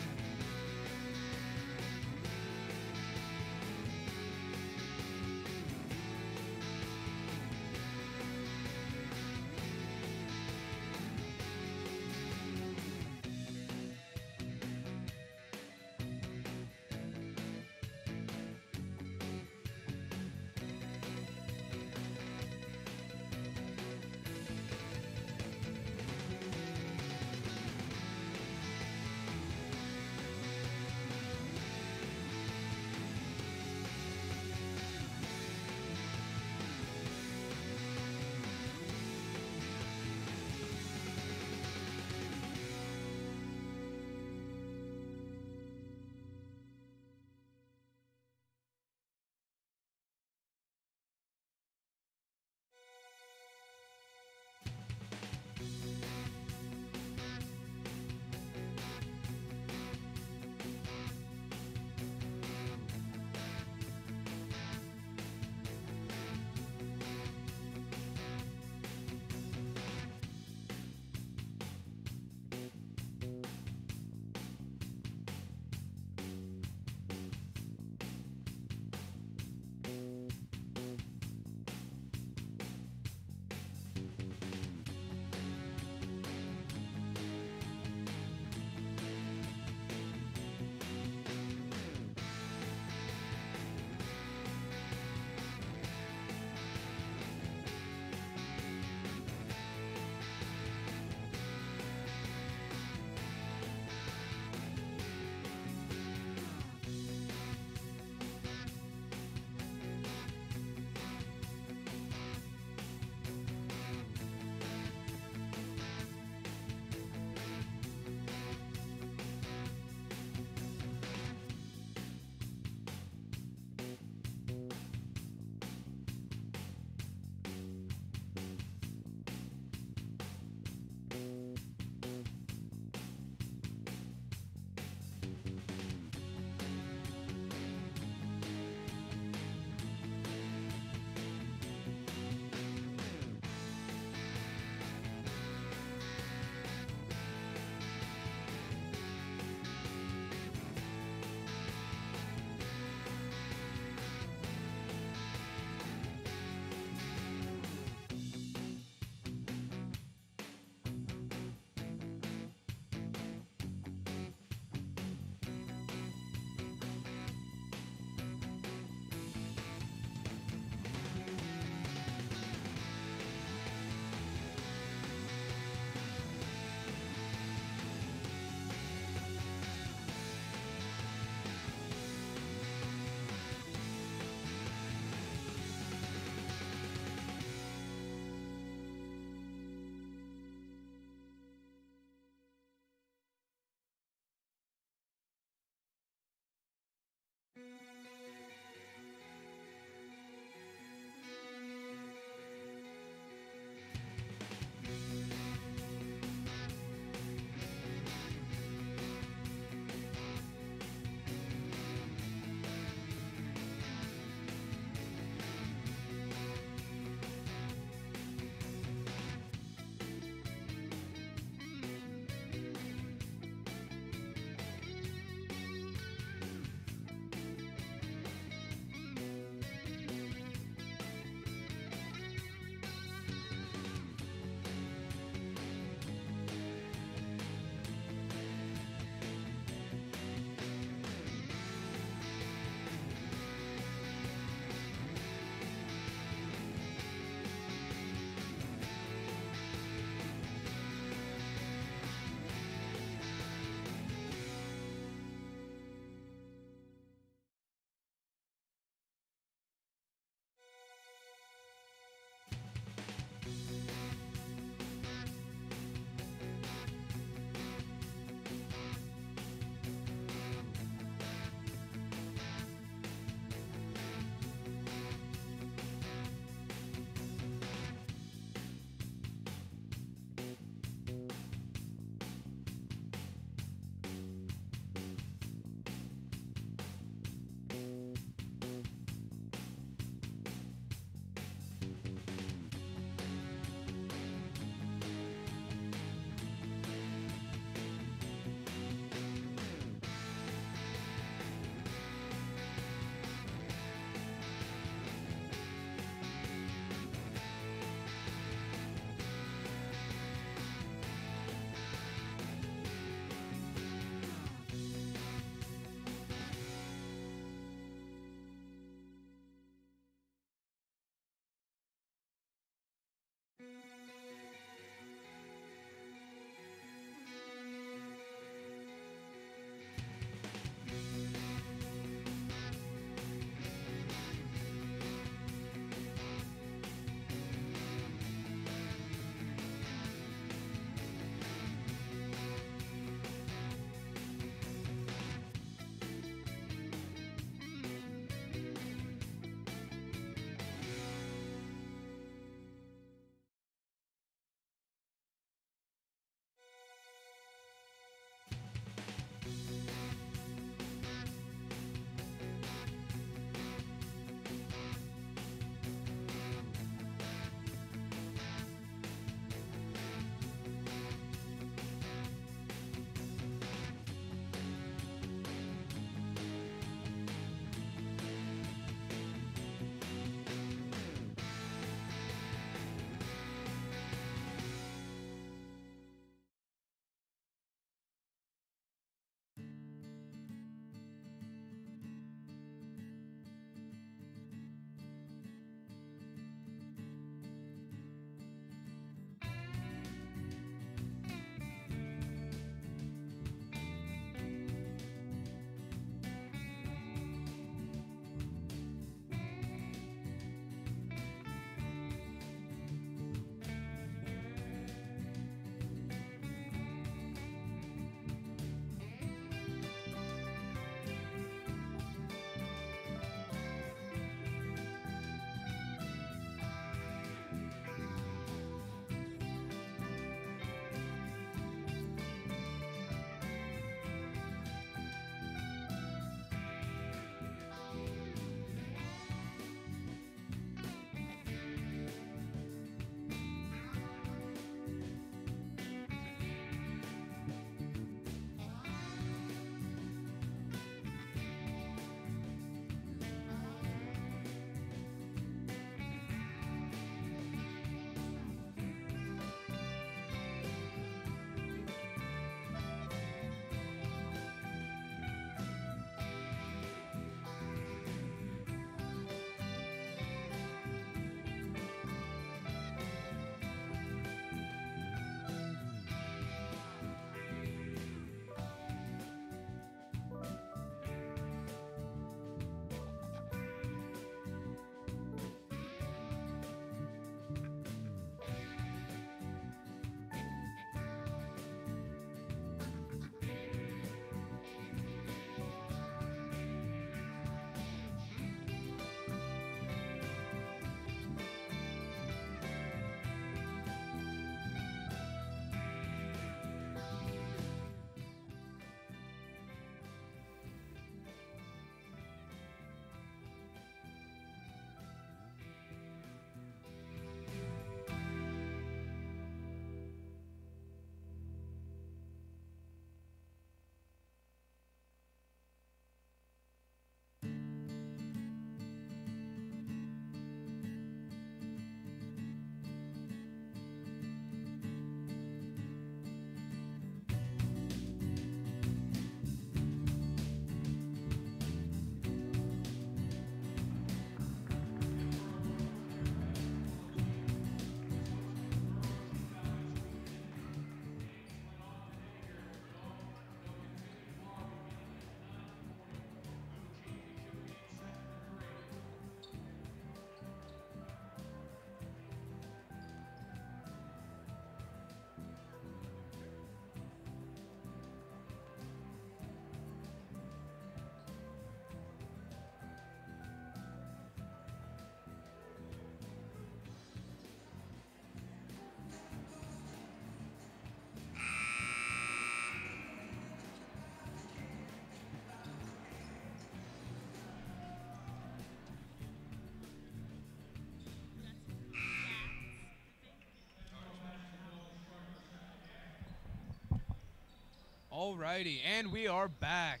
Alrighty, and we are back.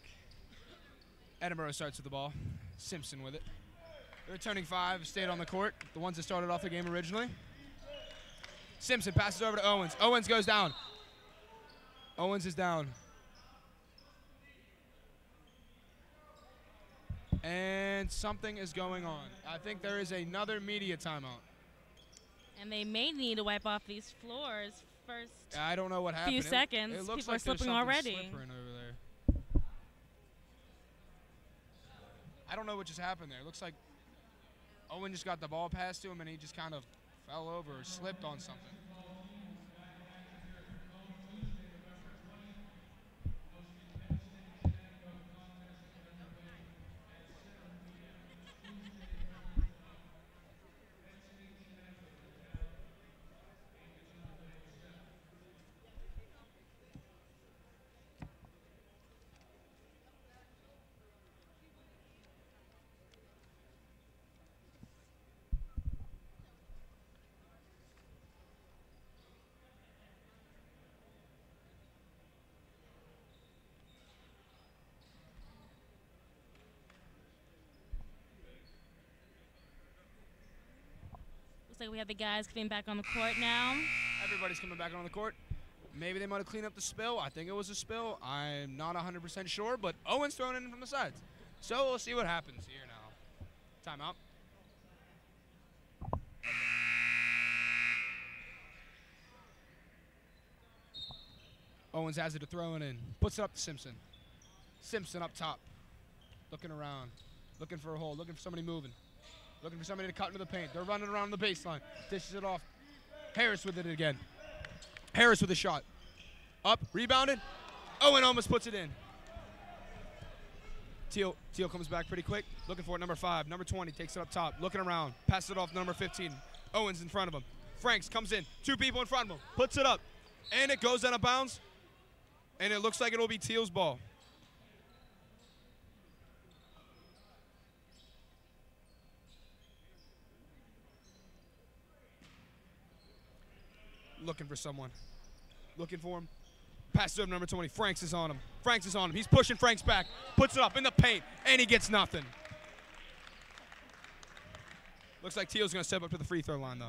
Edinboro starts with the ball. Simpson with it. The returning 5 stayed on the court, the ones that started off the game originally. Simpson passes over to Owens. Owens goes down. Owens is down. And something is going on. I think there is another media timeout. And they may need to wipe off these floors first. I don't know what happened. Few seconds. It looks People like are slipping there's something already. Slippery over there. I don't know what just happened there. It looks like Owen just got the ball passed to him and he just kind of fell over or slipped on something. Looks like we have the guys coming back on the court now. Everybody's coming back on the court. Maybe they might have cleaned up the spill. I think it was a spill. I'm not 100% sure, but Owen's throwing it in from the sides. So we'll see what happens here now. Timeout. Owens has it to throw it in. Puts it up to Simpson. Simpson up top. Looking around. Looking for a hole. Looking for somebody moving. Looking for somebody to cut into the paint. They're running around the baseline. Dishes it off. Harris with it again. Harris with a shot. Up. Rebounded. Owen almost puts it in. Thiel comes back pretty quick. Looking for it. Number 5. Number 20 takes it up top. Looking around. Passes it off to number 15. Owens in front of him. Franks comes in. 2 people in front of him. Puts it up. And it goes out of bounds. And it looks like it'll be Thiel's ball. Looking for someone. Looking for him. Passes over number 20. Franks is on him. Franks is on him. He's pushing Franks back. Puts it up in the paint. And he gets nothing. Looks like Thiel's going to step up to the free throw line, though.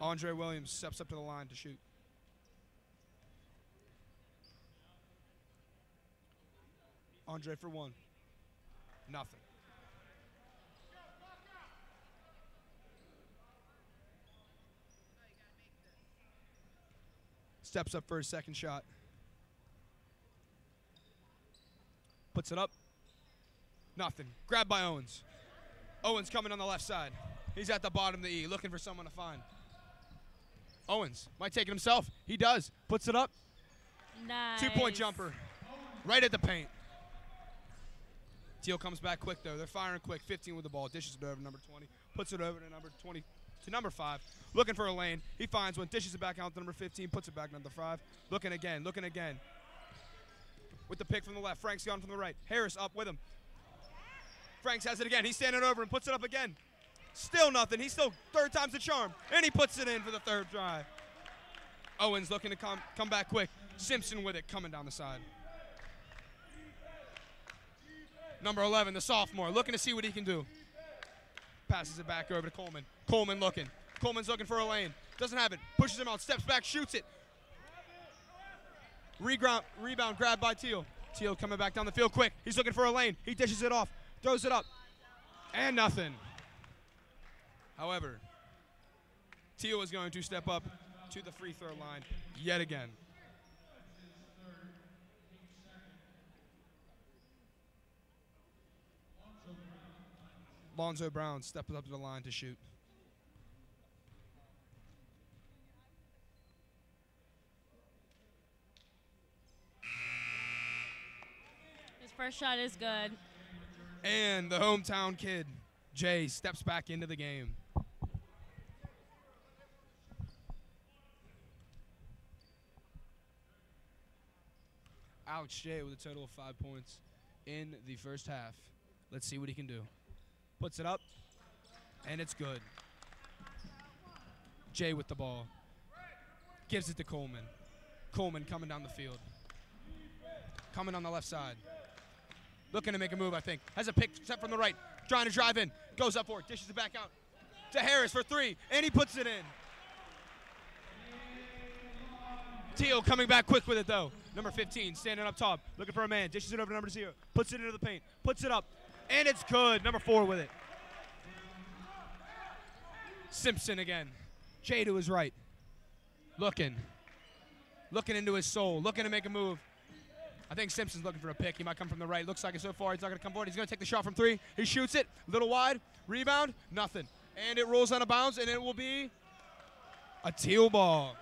Andre Williams steps up to the line to shoot. Andre for 1. Nothing. Steps up for his second shot. Puts it up. Nothing. Grabbed by Owens. Owens coming on the left side. He's at the bottom of the E, looking for someone to find. Owens might take it himself. He does. Puts it up. Nice. 2-point jumper. Right at the paint. Thiel comes back quick, though. They're firing quick. 15 with the ball. Dishes it over to number 20. Puts it over to number 20 to number 5. Looking for a lane. He finds one. Dishes it back out to number 15. Puts it back to number 5. Looking again. Looking again. With the pick from the left. Frank's gone from the right. Harris up with him. Franks has it again. He's standing over and puts it up again. Still nothing. He's still third time's the charm. And he puts it in for the third try. Owens looking to come back quick. Simpson with it coming down the side. Number 11, the sophomore, looking to see what he can do. Passes it back over to Coleman. Coleman looking. Coleman's looking for a lane. Doesn't have it. Pushes him out. Steps back. Shoots it. Rebound grabbed by Thiel. Thiel coming back down the field quick. He's looking for a lane. He dishes it off. Throws it up. And nothing. However, Thiel is going to step up to the free throw line yet again. Lonzo Brown steps up to the line to shoot. His first shot is good. And the hometown kid, Jay, steps back into the game. Alex Jay with a total of 5 points in the first half. Let's see what he can do. Puts it up, and it's good. Jay with the ball. Gives it to Coleman. Coleman coming down the field. Coming on the left side. Looking to make a move, I think. Has a pick set from the right. Trying to drive in. Goes up for it. Dishes it back out to Harris for 3. And he puts it in. Thiel coming back quick with it, though. Number 15 standing up top. Looking for a man. Dishes it over to number 0. Puts it into the paint. Puts it up. And it's good. Number 4 with it. Simpson again. Jay to his right. Looking into his soul, looking to make a move. I think Simpson's looking for a pick. He might come from the right. Looks like it so far. He's not going to come forward. He's going to take the shot from 3. He shoots it. A little wide. Rebound. Nothing. And it rolls out of bounds, and it will be a Thiel ball.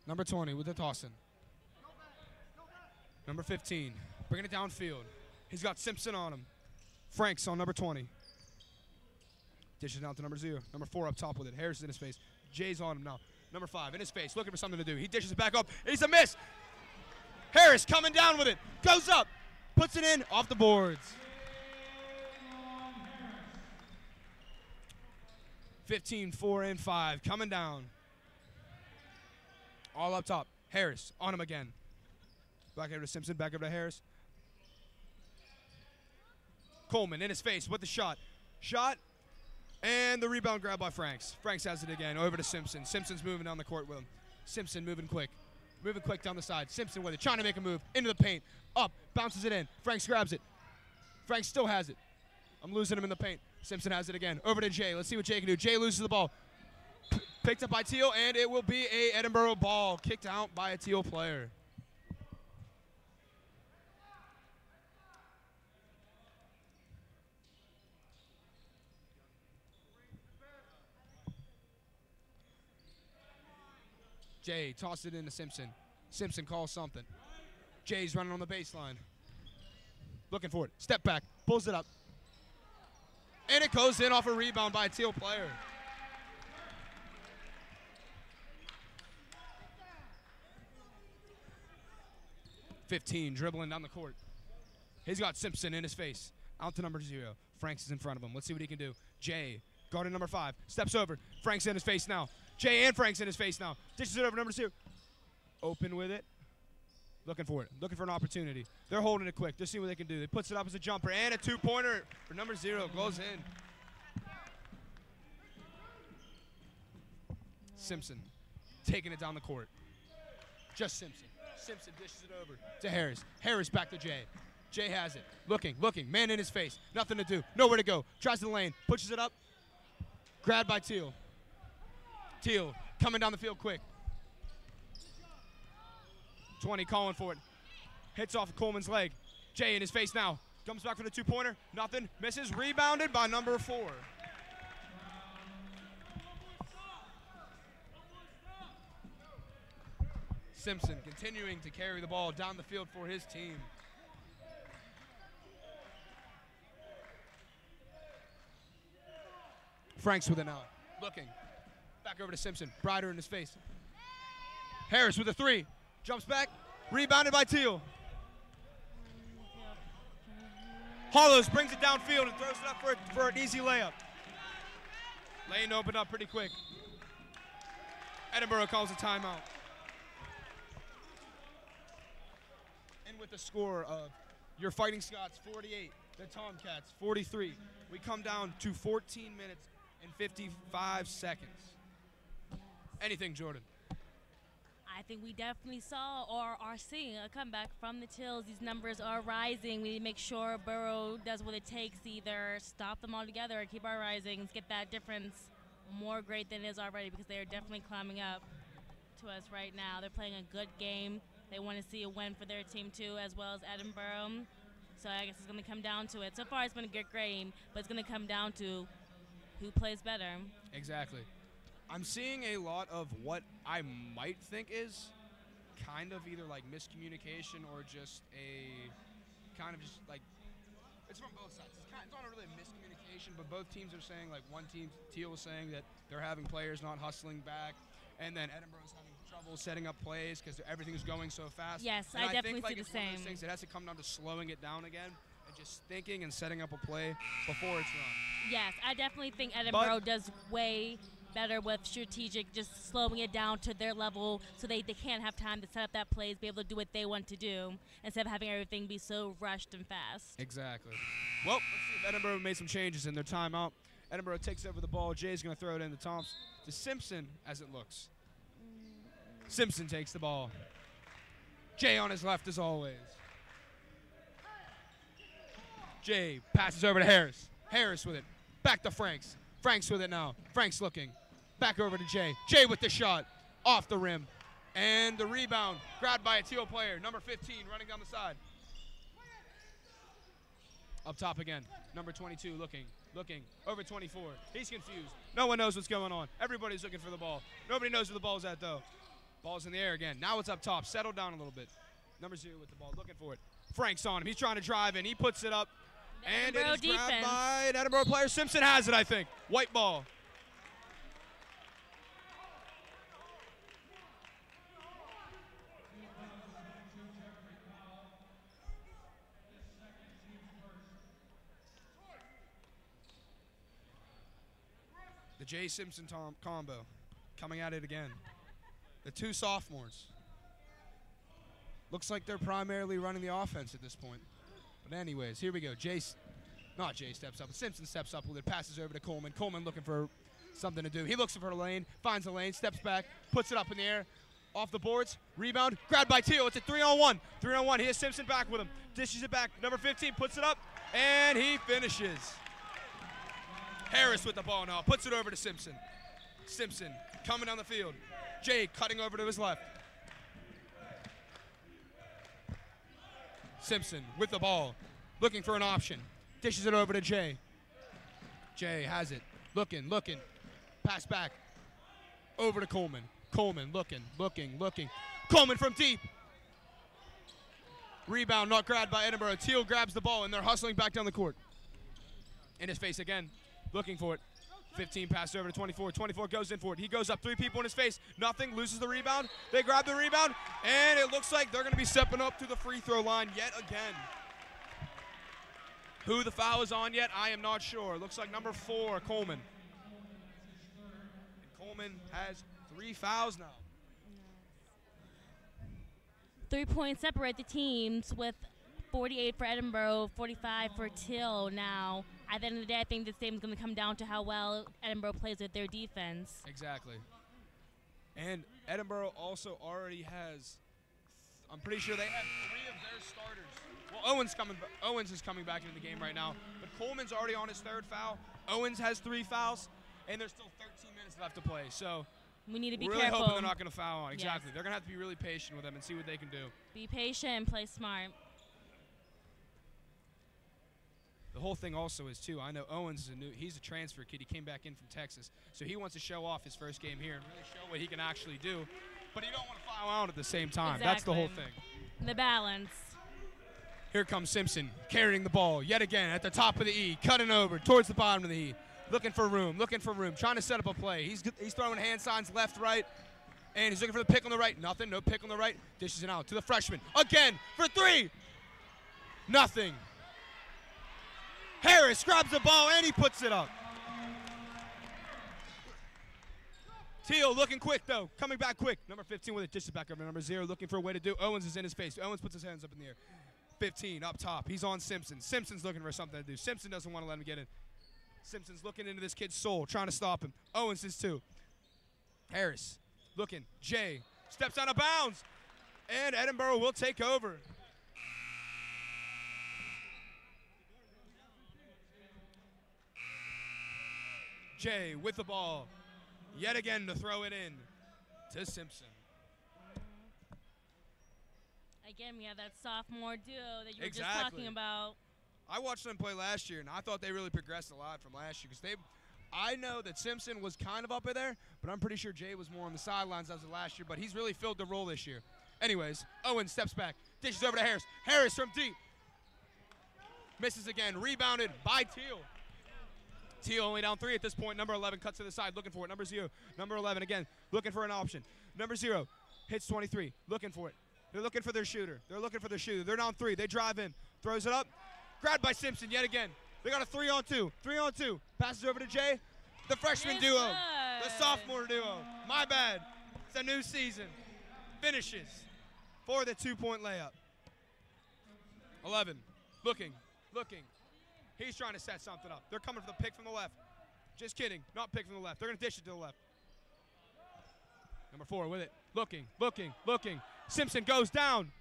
Number 20 with the toss-in. Number 15 bringing it downfield. He's got Simpson on him. Frank's on number 20. Dishes down to number 0. Number 4 up top with it. Harris is in his face. Jay's on him now. Number 5 in his face, looking for something to do. He dishes it back up. It's a miss. Harris coming down with it. Goes up. Puts it in off the boards. 15, 4, and 5 coming down. All up top. Harris on him again. Back over to Simpson. Back over to Harris. Coleman in his face with the shot. Shot. And the rebound grab by Franks. Franks has it again. Over to Simpson. Simpson's moving down the court with him. Simpson moving quick. Moving quick down the side. Simpson with it. Trying to make a move. Into the paint. Up. Bounces it in. Franks grabs it. Franks still has it. I'm losing him in the paint. Simpson has it again. Over to Jay. Let's see what Jay can do. Jay loses the ball. Picked up by Thiel, and it will be a Edinboro ball. Kicked out by a Thiel player. Jay tossed it into Simpson. Simpson calls something. Jay's running on the baseline. Looking for it. Step back. Pulls it up. And it goes in off a rebound by a Thiel player. .15 dribbling down the court. He's got Simpson in his face. Out to number 0. Franks is in front of him. Let's see what he can do. Jay, guarding number 5. Steps over. Franks in his face now. Jay and Franks in his face now. Dishes it over number 2. Open with it. Looking for it. Looking for an opportunity. They're holding it quick. Just see what they can do. They puts it up as a jumper and a 2-pointer for number 0. Goes in. Simpson taking it down the court. Just Simpson. Simpson dishes it over to Harris. Harris back to Jay. Jay has it. Looking. Man in his face. Nothing to do. Nowhere to go. Tries the lane. Pushes it up. Grabbed by Thiel. Thiel coming down the field quick. 20 calling for it. Hits off Coleman's leg. Jay in his face now. Comes back for the 2-pointer. Nothing. Misses. Rebounded by number 4. Simpson continuing to carry the ball down the field for his team. Franks with it now. Looking. Back over to Simpson. Brighter in his face. Harris with a 3. Jumps back. Rebounded by Thiel. Hollows brings it downfield and throws it up for an easy layup. Lane opened up pretty quick. Edinboro calls a timeout. And with the score of your Fighting Scots 48, the Tomcats 43, we come down to 14 minutes and 55 seconds. Anything, Jordan? I think we definitely saw or are seeing a comeback from the Tills. These numbers are rising. We need to make sure Borough does what it takes to either stop them altogether or keep our rising and get that difference more great than it is already, because they are definitely climbing up to us right now. They're playing a good game. They want to see a win for their team too, as well as Edinboro. So I guess it's going to come down to it. So far it's been a good game, but it's going to come down to who plays better. Exactly. I'm seeing a lot of what I might think is kind of either like miscommunication or just a kind of just like, it's from both sides. It's not really a miscommunication, but both teams are saying, like one team, Thiel was saying that they're having players not hustling back, and then Edinboro's having trouble setting up plays because everything's going so fast. Yes, and I definitely think, see the it's one of same. those things that has to come down to slowing it down again and just thinking and setting up a play before it's run. Yes, I definitely think Edinboro does way better with strategic, just slowing it down to their level so they can't have time to set up that plays, be able to do what they want to do instead of having everything be so rushed and fast. Exactly. Well, let's see if Edinboro made some changes in their timeout. Edinboro takes over the ball. Jay's going to throw it into Thompson. To Simpson, as it looks. Simpson takes the ball. Jay on his left, as always. Jay passes over to Harris. Harris with it. Back to Franks. Franks with it now. Franks looking. Back over to Jay. Jay with the shot. Off the rim. And the rebound. Grabbed by a Thiel player. Number 15 running down the side. Up top again. Number 22 looking. Over 24. He's confused. No one knows what's going on. Everybody's looking for the ball. Nobody knows where the ball's at, though. Ball's in the air again. Now it's up top. Settle down a little bit. Number 0 with the ball. Looking for it. Frank's on him. He's trying to drive in. He puts it up. And it is grabbed by an Edinboro player. Simpson has it, I think. White ball. The Jay Simpson combo coming at it again. The two sophomores. Looks like they're primarily running the offense at this point. But anyways, here we go. Jay steps up. Simpson steps up with it. Passes over to Coleman. Coleman looking for something to do. He looks for a lane. Finds a lane. Steps back. Puts it up in the air. Off the boards. Rebound. Grabbed by Thiel. It's a 3-on-1. 3-on-1. He has Simpson back with him. Dishes it back. Number 15 puts it up. And he finishes. Harris with the ball now. Puts it over to Simpson. Simpson coming down the field. Jay cutting over to his left. Simpson with the ball. Looking for an option. Dishes it over to Jay. Jay has it. Looking. Pass back. Over to Coleman. Coleman looking. Coleman from deep. Rebound not grabbed by Edinboro. Thiel grabs the ball, and they're hustling back down the court. In his face again. Looking for it. 15 passes over to 24. 24 goes in for it. He goes up. 3 people in his face. Nothing. Loses the rebound. They grab the rebound. And it looks like they're going to be stepping up to the free throw line yet again. Who the foul is on yet, I am not sure. Looks like number 4, Coleman. And Coleman has 3 fouls now. 3 points separate the teams with 48 for Edinboro, 45 for Thiel now. At the end of the day, I think this game is going to come down to how well Edinboro plays with their defense. Exactly. And Edinboro also already has, I'm pretty sure they have 3 of their starters. Well, Owens is coming back into the game right now, but Coleman's already on his 3rd foul. Owens has 3 fouls, and there's still 13 minutes left to play. So we need to be really careful. Hoping they're not going to foul on. Exactly. Yes. They're going to have to be really patient with them and see what they can do. Be patient and play smart. The whole thing also is, too, I know Owens is he's a transfer kid. He came back in from Texas. So he wants to show off his first game here and really show what he can actually do. But he don't want to foul out at the same time. Exactly. That's the whole thing. The balance. Here comes Simpson carrying the ball yet again at the top of the E, cutting over towards the bottom of the E. Looking for room, trying to set up a play. He's throwing hand signs left, right, and he's looking for the pick on the right. Nothing, no pick on the right. Dishes it out to the freshman. Again for 3. Nothing. Harris grabs the ball and he puts it up. Thiel looking quick, though. Coming back quick. Number 15 with it. Dishes back over to number 0. Looking for a way to do. Owens is in his face. Owens puts his hands up in the air. 15 up top. He's on Simpson. Simpson's looking for something to do. Simpson doesn't want to let him get in. Simpson's looking into this kid's soul, trying to stop him. Owens is too. Harris looking. Jay steps out of bounds. And Edinboro will take over. Jay with the ball. Yet again to throw it in to Simpson. Again, we have that sophomore duo that you were just Exactly. talking about. I watched them play last year, and I thought they really progressed a lot from last year. Because I know that Simpson was kind of up in there, but I'm pretty sure Jay was more on the sidelines as of last year. But he's really filled the role this year. Anyways, Owen steps back, dishes over to Harris. Harris from deep. Misses again, rebounded by Thiel. Thiel only down 3 at this point. Number 11 cuts to the side, looking for it. Number 0, number 11 again, looking for an option. Number 0 hits 23, looking for it. They're looking for their shooter. They're down 3. They drive in, throws it up. Grabbed by Simpson yet again. They got a 3-on-2. 3-on-2. Passes over to Jay. The freshman Yes, duo. sir. The sophomore duo. My bad. It's a new season. Finishes for the 2-point layup. 11. Looking. He's trying to set something up. They're coming for the pick from the left. Just kidding. Not pick from the left. They're going to dish it to the left. Number 4 with it. Looking. Simpson goes down.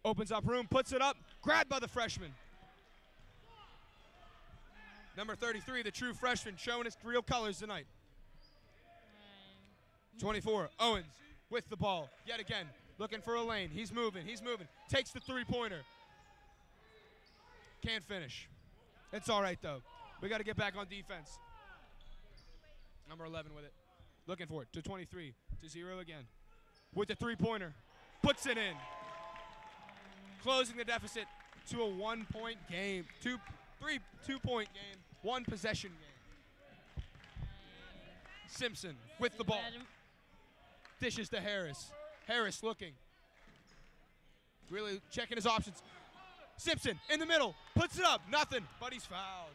Opens up room. Puts it up. Grabbed by the freshman. Number 33, the true freshman, showing his real colors tonight. 24, Owens with the ball. Yet again, looking for a lane. He's moving. Takes the three-pointer. Can't finish. It's all right, though. We got to get back on defense. Number 11 with it. Looking for it to 23, to 0 again. With the three-pointer. Puts it in. Closing the deficit to a 1-point game. Two-point game. 1-possession game. Simpson with the ball. Dishes to Harris. Harris looking. Really checking his options. Simpson in the middle. Puts it up. Nothing. But he's fouled.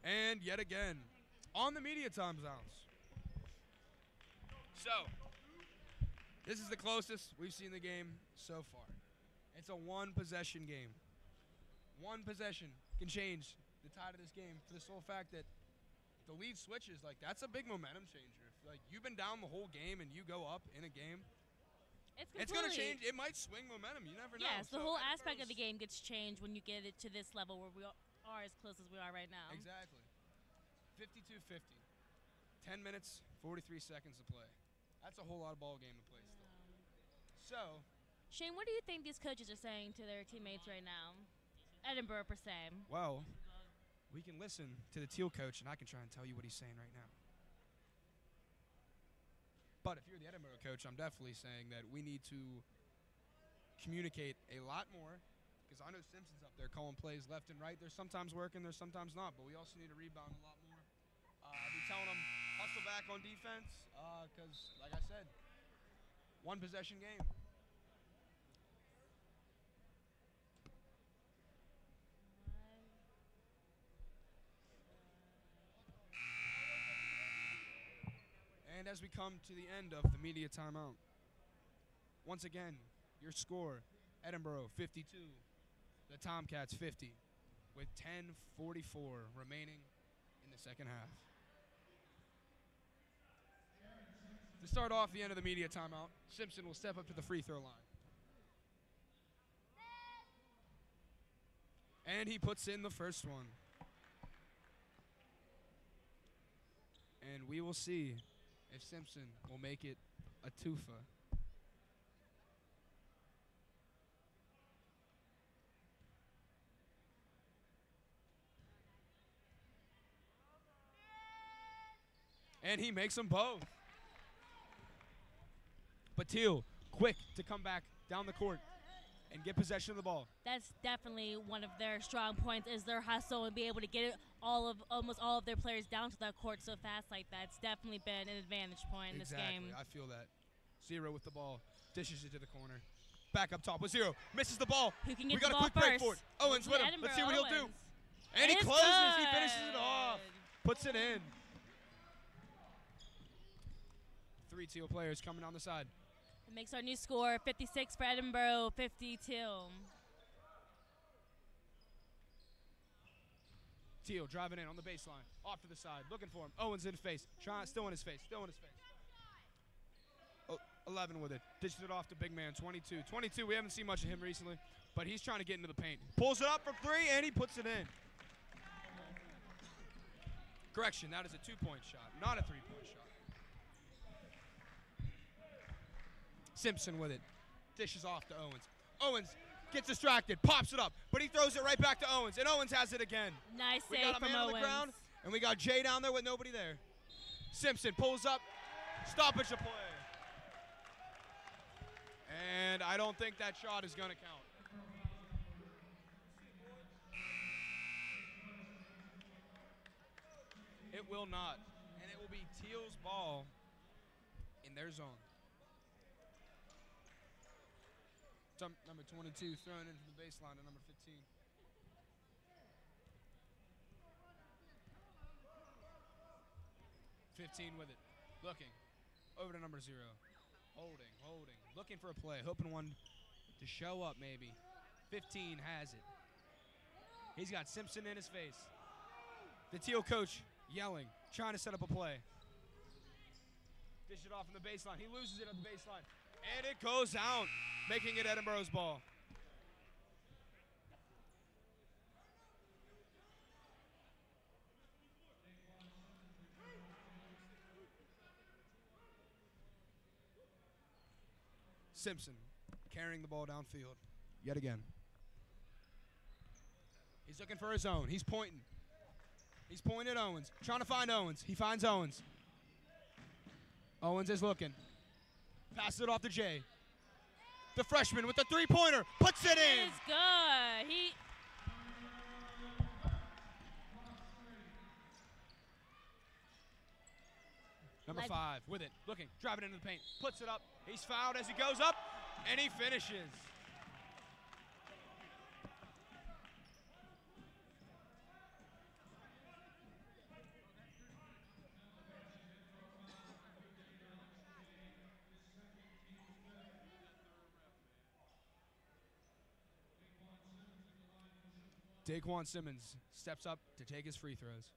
And yet again, on the media timeouts. So, this is the closest we've seen the game so far. It's a 1-possession game. 1 possession can change the tide of this game for the sole fact that the lead switches. Like, that's a big momentum changer. If, like, you've been down the whole game and you go up in a game, it's going to change. It might swing momentum. You never know. Yes, the whole aspect of the game gets changed when you get it to this level where we are as close as we are right now. Exactly. 52-50. 10 minutes, 43 seconds to play. That's a whole lot of ball game to play still. So, Shane, what do you think these coaches are saying to their teammates right now? Edinboro per se. well, we can listen to the Thiel coach, and I can try and tell you what he's saying right now. But if you're the Edinboro coach, I'm definitely saying that we need to communicate a lot more, because I know Simpson's up there calling plays left and right. There's sometimes working, there's sometimes not, but we also need to rebound a lot more. I'll be telling them, hustle back on defense, because, like I said, 1-possession game. And as we come to the end of the media timeout, once again, your score, Edinboro 52, the Tomcats 50, with 10:44 remaining in the second half. To start off the end of the media timeout, Simpson will step up to the free throw line. And he puts in the first one. And we will see if Simpson will make it a twofer. And he makes them both. But Thiel, quick to come back down the court and get possession of the ball. That's definitely one of their strong points is their hustle and be able to get almost all of their players down to that court so fast like that. It's definitely been an advantage point in this game. Exactly, I feel that. 0 with the ball, dishes it to the corner. Back up top with 0, misses the ball. Who can get we got the a ball quick break first? for it. Owens with him. Edinboro Let's see what he'll do. Owens. And he It's closes, he good. finishes it off. Puts it in. 3 Thiel players coming on the side. It makes our new score 56 for Edinboro, 52. Thiel driving in on the baseline, off to the side, looking for him. Owens in face, still in his face. 11 with it, dishes it off to big man, 22. 22, we haven't seen much of him recently, but he's trying to get into the paint. Pulls it up from 3, and he puts it in. Correction, that is a 2-point shot, not a 3-point shot. Simpson with it, dishes off to Owens. Owens gets distracted, pops it up, but he throws it right back to Owens, and Owens has it again. Nice We save got a from man on Owens. the ground, and we got Jay down there with nobody there. Simpson pulls up, stoppage of play. And I don't think that shot is going to count. It will not. And it will be Thiel's ball in their zone. Number 22 thrown into the baseline to number 15. With it. Looking. Over to number 0. Holding. Looking for a play. Hoping one to show up maybe. 15 has it. He's got Simpson in his face. The Thiel coach yelling, trying to set up a play. Dish it off in the baseline. He loses it at the baseline. And it goes out, making it Edinboro's ball. Simpson carrying the ball downfield yet again. He's looking for his own. He's pointing. He's pointing at Owens. Trying to find Owens. He finds Owens. Owens is looking. Passes it off to Jay. The freshman with the three-pointer. Puts it in. It's good. Number 5 with it. Looking. Driving into the paint. Puts it up. He's fouled as he goes up. And he finishes. Daquan Simmons steps up to take his free throws.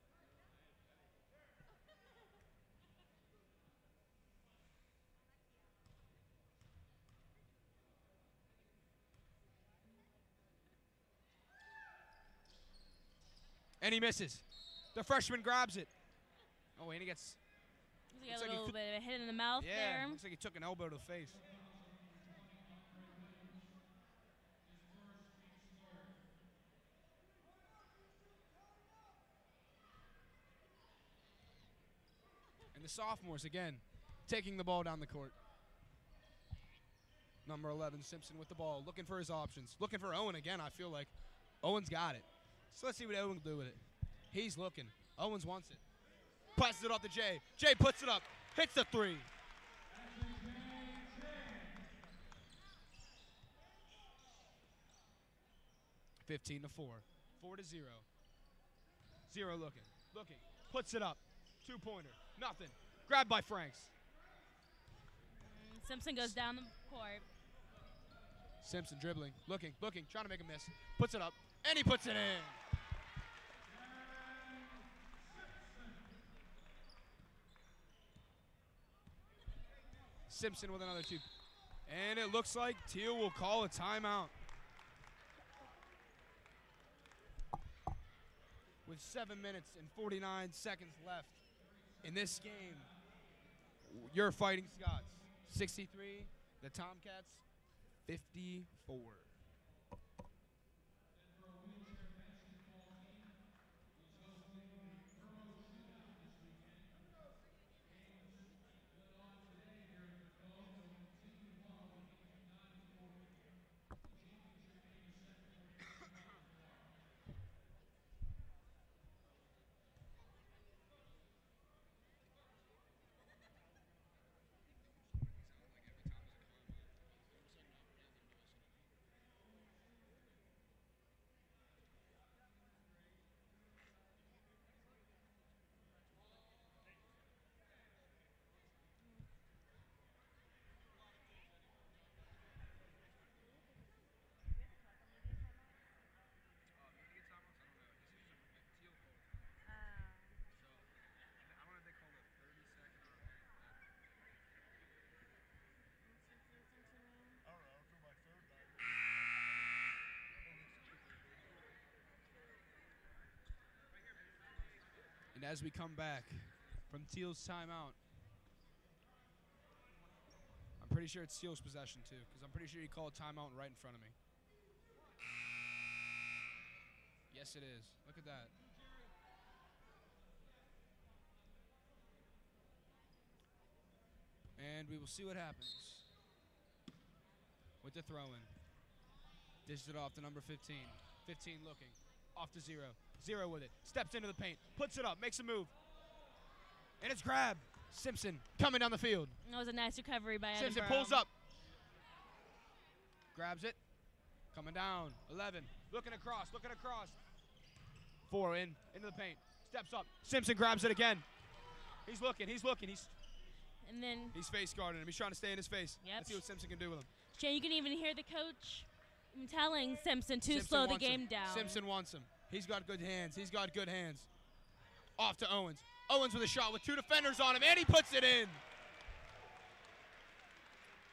And he misses. The freshman grabs it. Oh, and he gets... He got a little bit of a hit in the mouth there. Yeah, looks like he took an elbow to the face. And the sophomores, again, taking the ball down the court. Number 11, Simpson with the ball, looking for his options. Looking for Owen again, I feel like. Owen's got it. So let's see what Owen can do with it. He's looking. Owens wants it. Passes it off to Jay. Jay puts it up. Hits the three. (15-4). 4-0. 0 looking. Puts it up. Two-pointer. Nothing. Grabbed by Franks. Simpson goes down the court. Simpson dribbling. Looking. Trying to make a miss. Puts it up. And he puts it in. Simpson with another two. And it looks like Thiel will call a timeout. With 7 minutes and 49 seconds left in this game, your Fighting Scots 63, the Tomcats 54. And as we come back from Thiel's timeout, I'm pretty sure it's Thiel's possession too, because I'm pretty sure he called timeout right in front of me. Yes, it is. Look at that. And we will see what happens with the throw-in. Dishes it off to number 15. 15 looking. Off to 0. 0 with it. Steps into the paint. Puts it up. Makes a move. And it's grabbed. Simpson coming down the field. That was a nice recovery by Simpson Edinboro. pulls up. Grabs it. Coming down. 11. Looking across. 4 into the paint. Steps up. Simpson grabs it again. He's looking. And then He's face guarding him. He's trying to stay in his face. Yep. Let's see what Simpson can do with him. Shane, you can even hear the coach telling Simpson to Simpson slow the wants him. game down. Simpson wants him. He's got good hands. Off to Owens. Owens with a shot with 2 defenders on him, and he puts it in.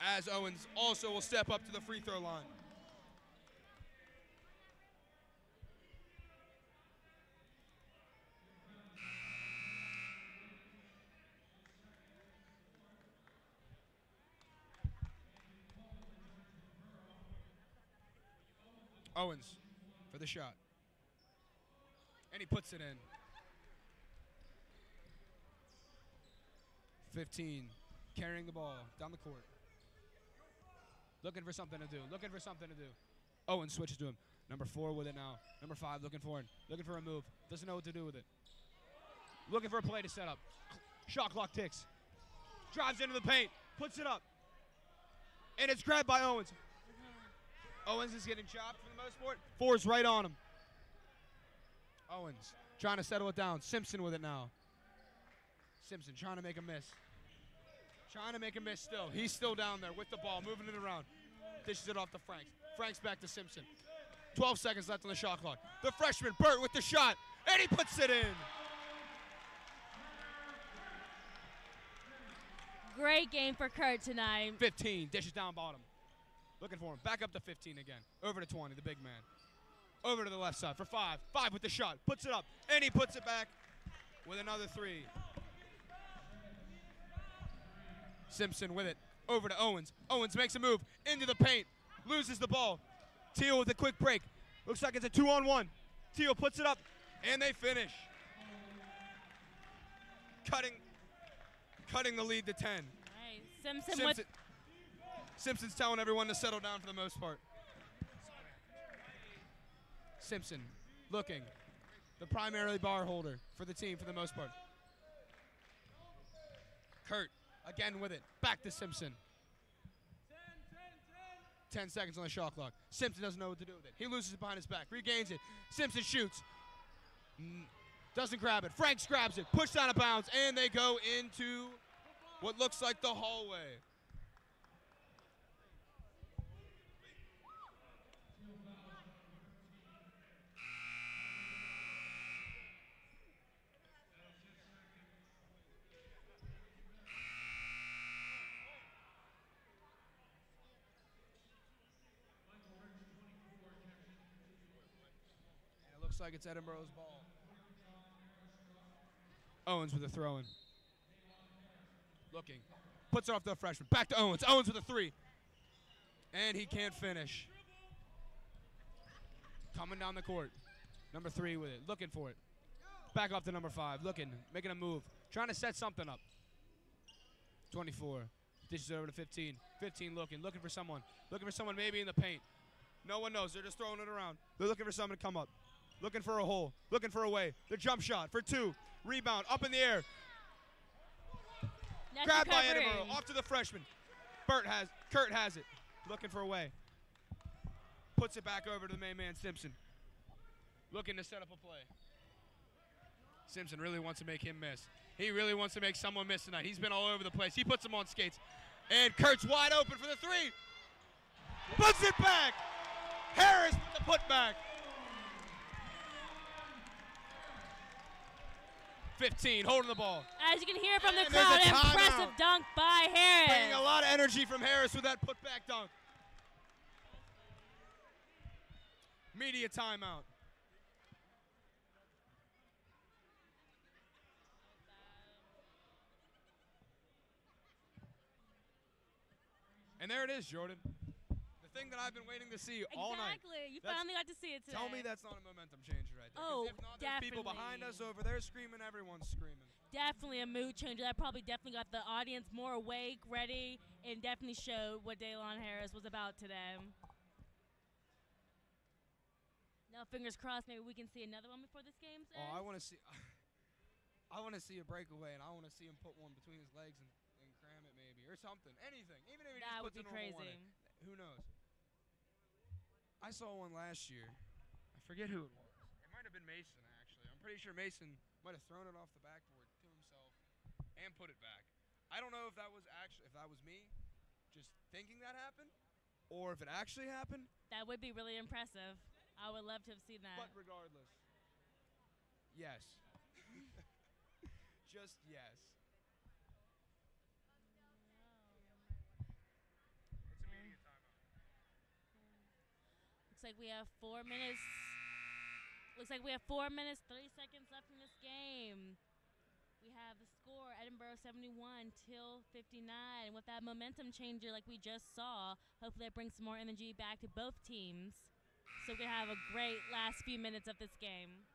As Owens also will step up to the free throw line. Owens for the shot. And he puts it in. 15, carrying the ball down the court. Looking for something to do. Owens switches to him. Number 4 with it now. Number 5 looking for a move. Doesn't know what to do with it. Looking for a play to set up. Shot clock ticks. Drives into the paint. Puts it up. And it's grabbed by Owens. Owens is getting chopped for the most part. 4's right on him. Owens trying to settle it down. Simpson with it now. Simpson trying to make a miss. Still. He's still down there with the ball, moving it around. Dishes it off to Franks. Franks back to Simpson. 12 seconds left on the shot clock. The freshman, Burt, with the shot. And he puts it in. Great game for Kurt tonight. 15, dishes down bottom. Looking for him. Back up to 15 again. Over to 20, the big man. Over to the left side for 5. 5 with the shot. Puts it up. And he puts it back with another 3. Simpson with it. Over to Owens. Owens makes a move into the paint. Loses the ball. Thiel with a quick break. Looks like it's a 2-on-1. Thiel puts it up. And they finish. Cutting the lead to 10. Right. Simpson's telling everyone to settle down for the most part. Simpson looking. The primary bar holder for the team for the most part. Kurt again with it. Back to Simpson. 10 seconds on the shot clock. Simpson doesn't know what to do with it. He loses it behind his back. Regains it. Simpson shoots. Doesn't grab it. Franks grabs it. Pushed out of bounds. And they go into what looks like the hallway. Looks like it's Edinboro's ball. Owens with a throw-in. Looking. Puts it off to the freshman. Back to Owens. Owens with a 3. And he can't finish. Coming down the court. Number 3 with it. Looking for it. Back off to number 5. Looking. Making a move. Trying to set something up. 24. Dishes it over to 15. 15 looking. Looking for someone. Looking for someone maybe in the paint. No one knows. They're just throwing it around. They're looking for someone to come up. Looking for a hole. Looking for a way. The jump shot for 2. Rebound. Up in the air. That's Grabbed by recovering. Edinboro. Off to the freshman. Kurt has it. Looking for a way. Puts it back over to the main man, Simpson. Looking to set up a play. Simpson really wants to make him miss. He really wants to make someone miss tonight. He's been all over the place. He puts him on skates. And Kurt's wide open for the 3. Puts it back. Harris with the putback. 15, holding the ball. As you can hear from the And there's crowd, a timeout. impressive dunk by Harris. Bringing a lot of energy from Harris with that putback dunk. Media timeout. And there it is, Jordan. The thing that I've been waiting to see all night. Exactly. You finally got to see it today. Tell me that's not a momentum changer right there. 'Cause Oh, if not, there's people behind us over there screaming. Everyone's screaming. Definitely a mood changer. That probably definitely got the audience more awake, ready, and definitely showed what Daylon Harris was about today. Now, fingers crossed, maybe we can see another one before this game's Oh, ends. I want to see. I want to see a breakaway, and I want to see him put one between his legs and cram it maybe, or something. Anything. Even if he That just would puts be a normal one crazy. in. Who knows? I saw one last year. I forget who it was. It might have been Mason, actually. I'm pretty sure Mason might have thrown it off the backboard to himself and put it back. I don't know if that was me just thinking that happened, or if it actually happened. That would be really impressive. I would love to have seen that. But regardless, yes. Just yes. It's immediate timeout. Looks like we have 4 minutes. Looks like we have 4 minutes, 30 seconds left in this game. We have the score, Edinboro 71, Thiel 59. And with that momentum changer like we just saw, hopefully that brings some more energy back to both teams. So we can have a great last few minutes of this game.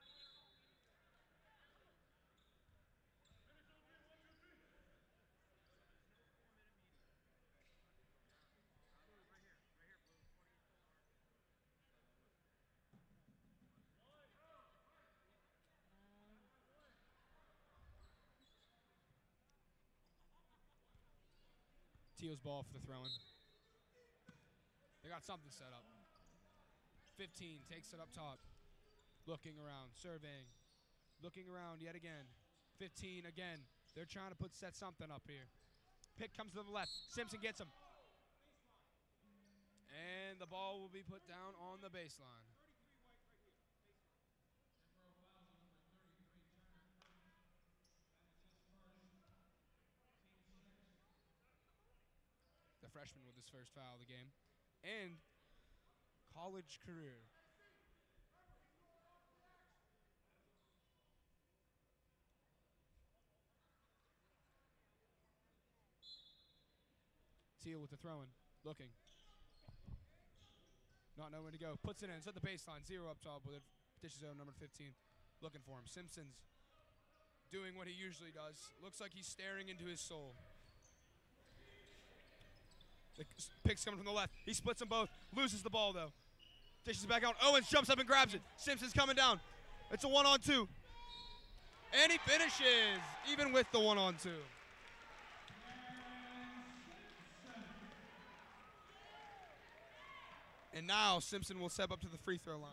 Thiel's ball for the throw-in. They got something set up. 15 takes it up top. Looking around, surveying. Looking around yet again. 15 again. They're trying to set something up here. Pick comes to the left. Simpson gets him. And the ball will be put down on the baseline. The freshman with his first foul of the game. And college career. Thiel with the throw-in. Looking. Not knowing where to go. Puts it in. It's at the baseline. 0 up top with it. Dishes out number 15. Looking for him. Simpson's doing what he usually does. Looks like he's staring into his soul. The pick's coming from the left. He splits them both. Loses the ball, though. Dishes it back out. Owens jumps up and grabs it. Simpson's coming down. It's a 1-on-2. And he finishes, even with the 1-on-2. And now Simpson will step up to the free throw line.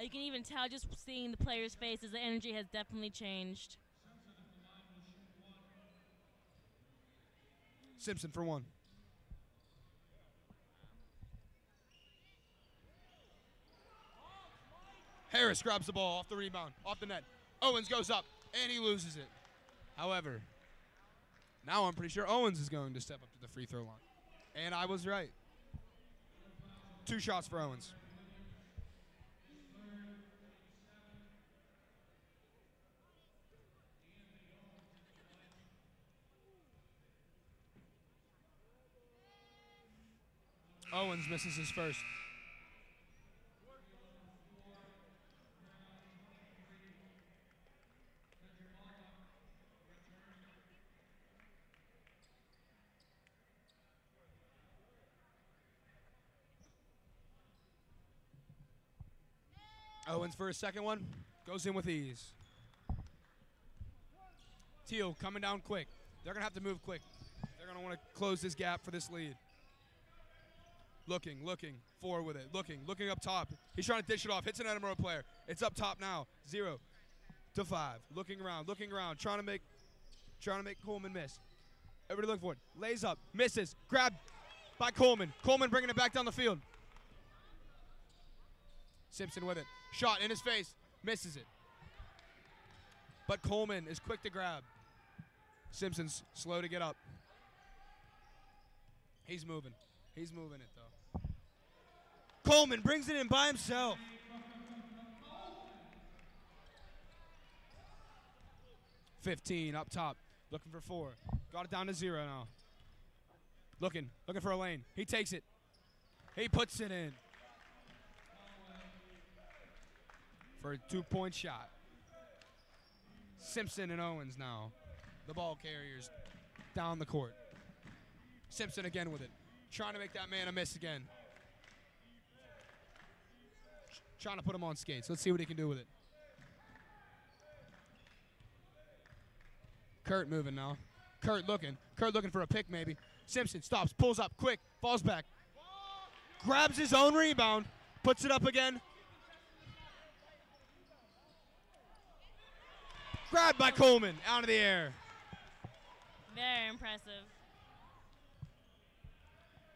You can even tell just seeing the players' faces, the energy has definitely changed. Simpson for 1. Harris grabs the ball off the rebound, off the net. Owens goes up, and he loses it. However, now I'm pretty sure Owens is going to step up to the free throw line. And I was right. 2 shots for Owens. Owens misses his first. Owens for his second one. Goes in with ease. Thiel coming down quick. They're going to have to move quick. They're going to want to close this gap for this lead. Looking, forward with it. Looking up top. He's trying to dish it off. Hits an Edinboro player. It's up top now. 0 to 5. Looking around. Trying to make Coleman miss. Everybody looking for it. Lays up. Misses. Grabbed by Coleman. Coleman bringing it back down the field. Simpson with it. Shot in his face. Misses it. But Coleman is quick to grab. Simpson's slow to get up. He's moving it, though. Coleman brings it in by himself. $15 up top. Looking for 4. Got it down to 0 now. Looking for a lane. He takes it. He puts it in. For a 2-point shot. Simpson and Owens now. The ball carriers down the court. Simpson again with it. Trying to make that man a miss again. Trying to put him on skates. Let's see what he can do with it. Kurt moving now. Kurt looking for a pick maybe. Simpson stops, pulls up, quick, falls back. Grabs his own rebound, puts it up again. Grabbed by Coleman, out of the air. Very impressive.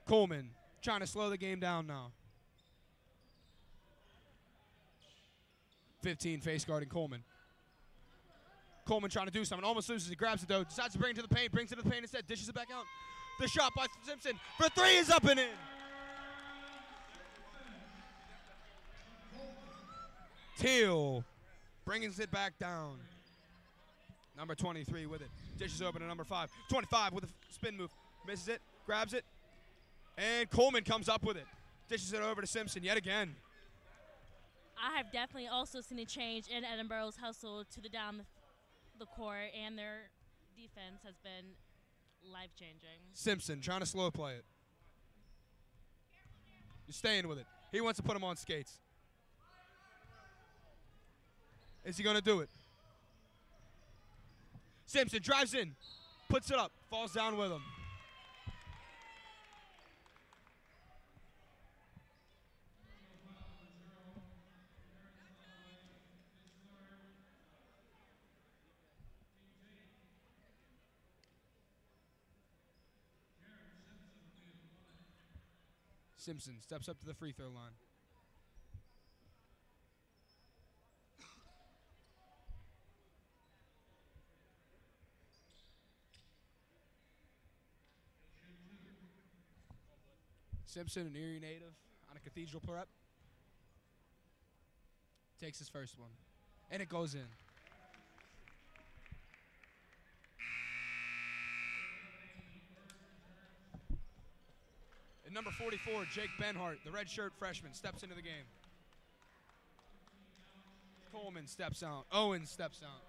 Coleman trying to slow the game down now. 15 face guarding Coleman. Coleman trying to do something, almost loses it, grabs it though, decides to bring it to the paint, brings it to the paint instead, dishes it back out. The shot by Simpson for three is up and in. Thiel brings it back down. Number 23 with it, dishes over to number 5. 25 with a spin move, misses it, grabs it, and Coleman comes up with it. Dishes it over to Simpson yet again. I have definitely also seen a change in Edinboro's hustle to the down the court, and their defense has been life-changing. Simpson trying to slow play it. He's staying with it. He wants to put him on skates. Is he going to do it? Simpson drives in, puts it up, falls down with him. Simpson steps up to the free throw line. Simpson, an Erie native on a Cathedral prep, takes his first one, and it goes in. And number 44, Jake Benhart, the red shirt freshman, steps into the game. Coleman steps out. Owen steps out.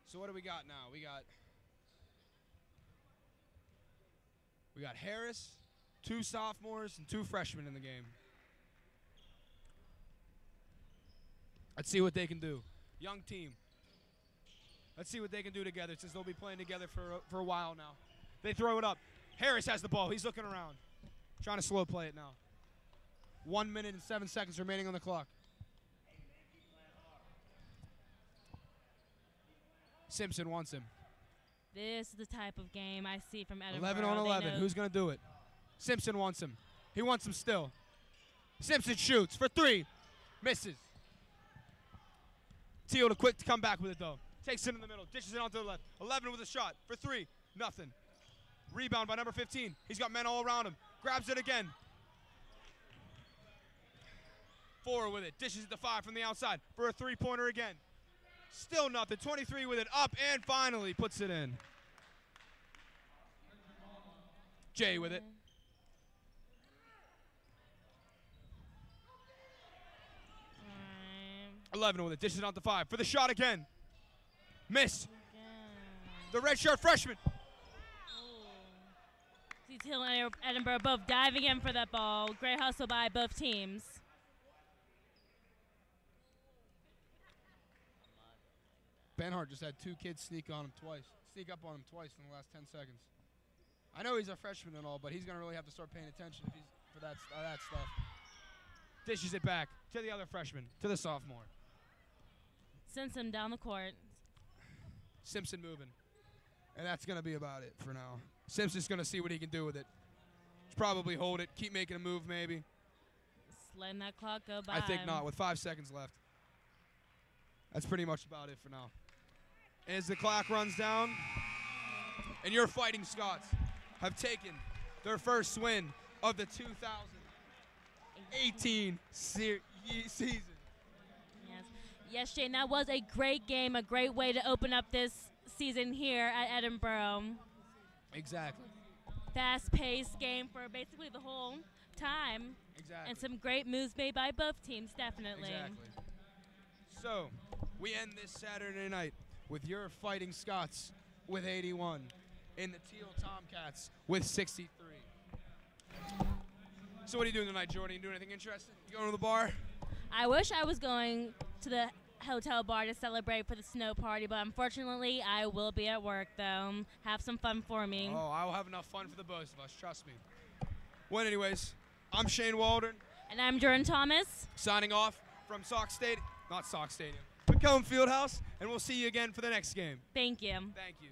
So what do we got now? We got Harris, 2 sophomores, and 2 freshmen in the game. Let's see what they can do. Young team. Let's see what they can do together since they'll be playing together for a while now. They throw it up. Harris has the ball. He's looking around. Trying to slow play it now. 1 minute and 7 seconds remaining on the clock. Simpson wants him. This is the type of game I see from Edinboro. 11 on 11. Who's going to do it? Simpson wants him. He wants him still. Simpson shoots for 3. Misses. Thiel to quick to come back with it, though. Takes it in the middle. Dishes it onto the left. 11 with a shot for 3. Nothing. Rebound by number 15. He's got men all around him. Grabs it again. 4 with it. Dishes it to 5 from the outside for a 3-pointer again. Still nothing. 23 with it. Up and finally puts it in. Jay with it. 11 with it. Dishes it out to 5 for the shot again. Miss. The red shirt freshman. See Thiel and Edinboro both diving in for that ball. Great hustle by both teams. Benhart just had 2 kids sneak up on him twice in the last 10 seconds. I know he's a freshman and all, but he's going to really have to start paying attention if he's for that stuff. Dishes it back to the other freshman, to the sophomore. Sends him down the court. Simpson moving. And that's going to be about it for now. Simpson's going to see what he can do with it. Probably hold it, keep making a move maybe. Just letting that clock go by. I think not, with 5 seconds left. That's pretty much about it for now. As the clock runs down, and your Fighting Scots have taken their first win of the 2018 season. Yes, Jane, that was a great game, a great way to open up this season here at Edinboro. Exactly. Fast-paced game for basically the whole time. Exactly. And some great moves made by both teams, definitely. Exactly. So, we end this Saturday night with your Fighting Scots with 81 and the Thiel Tomcats with 63. So what are you doing tonight, Jordan? You doing anything interesting? You going to the bar? I wish I was going to the hotel bar to celebrate for the snow party, but unfortunately, I will be at work, though. Have some fun for me. Oh, I will have enough fun for the both of us, trust me. Well, anyways, I'm Shane Waldron. And I'm Jordan Thomas. Signing off from Sox Stadium, McComb Fieldhouse, and we'll see you again for the next game. Thank you. Thank you.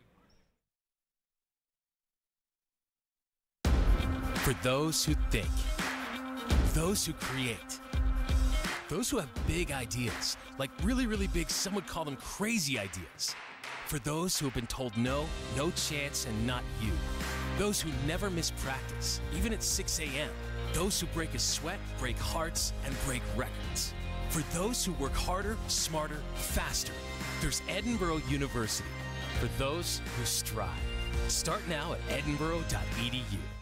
For those who think, those who create, those who have big ideas, like really, really big, some would call them crazy ideas. For those who have been told no, no chance, and not you. Those who never miss practice, even at 6 a.m. Those who break a sweat, break hearts, and break records. For those who work harder, smarter, faster, there's Edinboro University. For those who strive. Start now at edinboro.edu.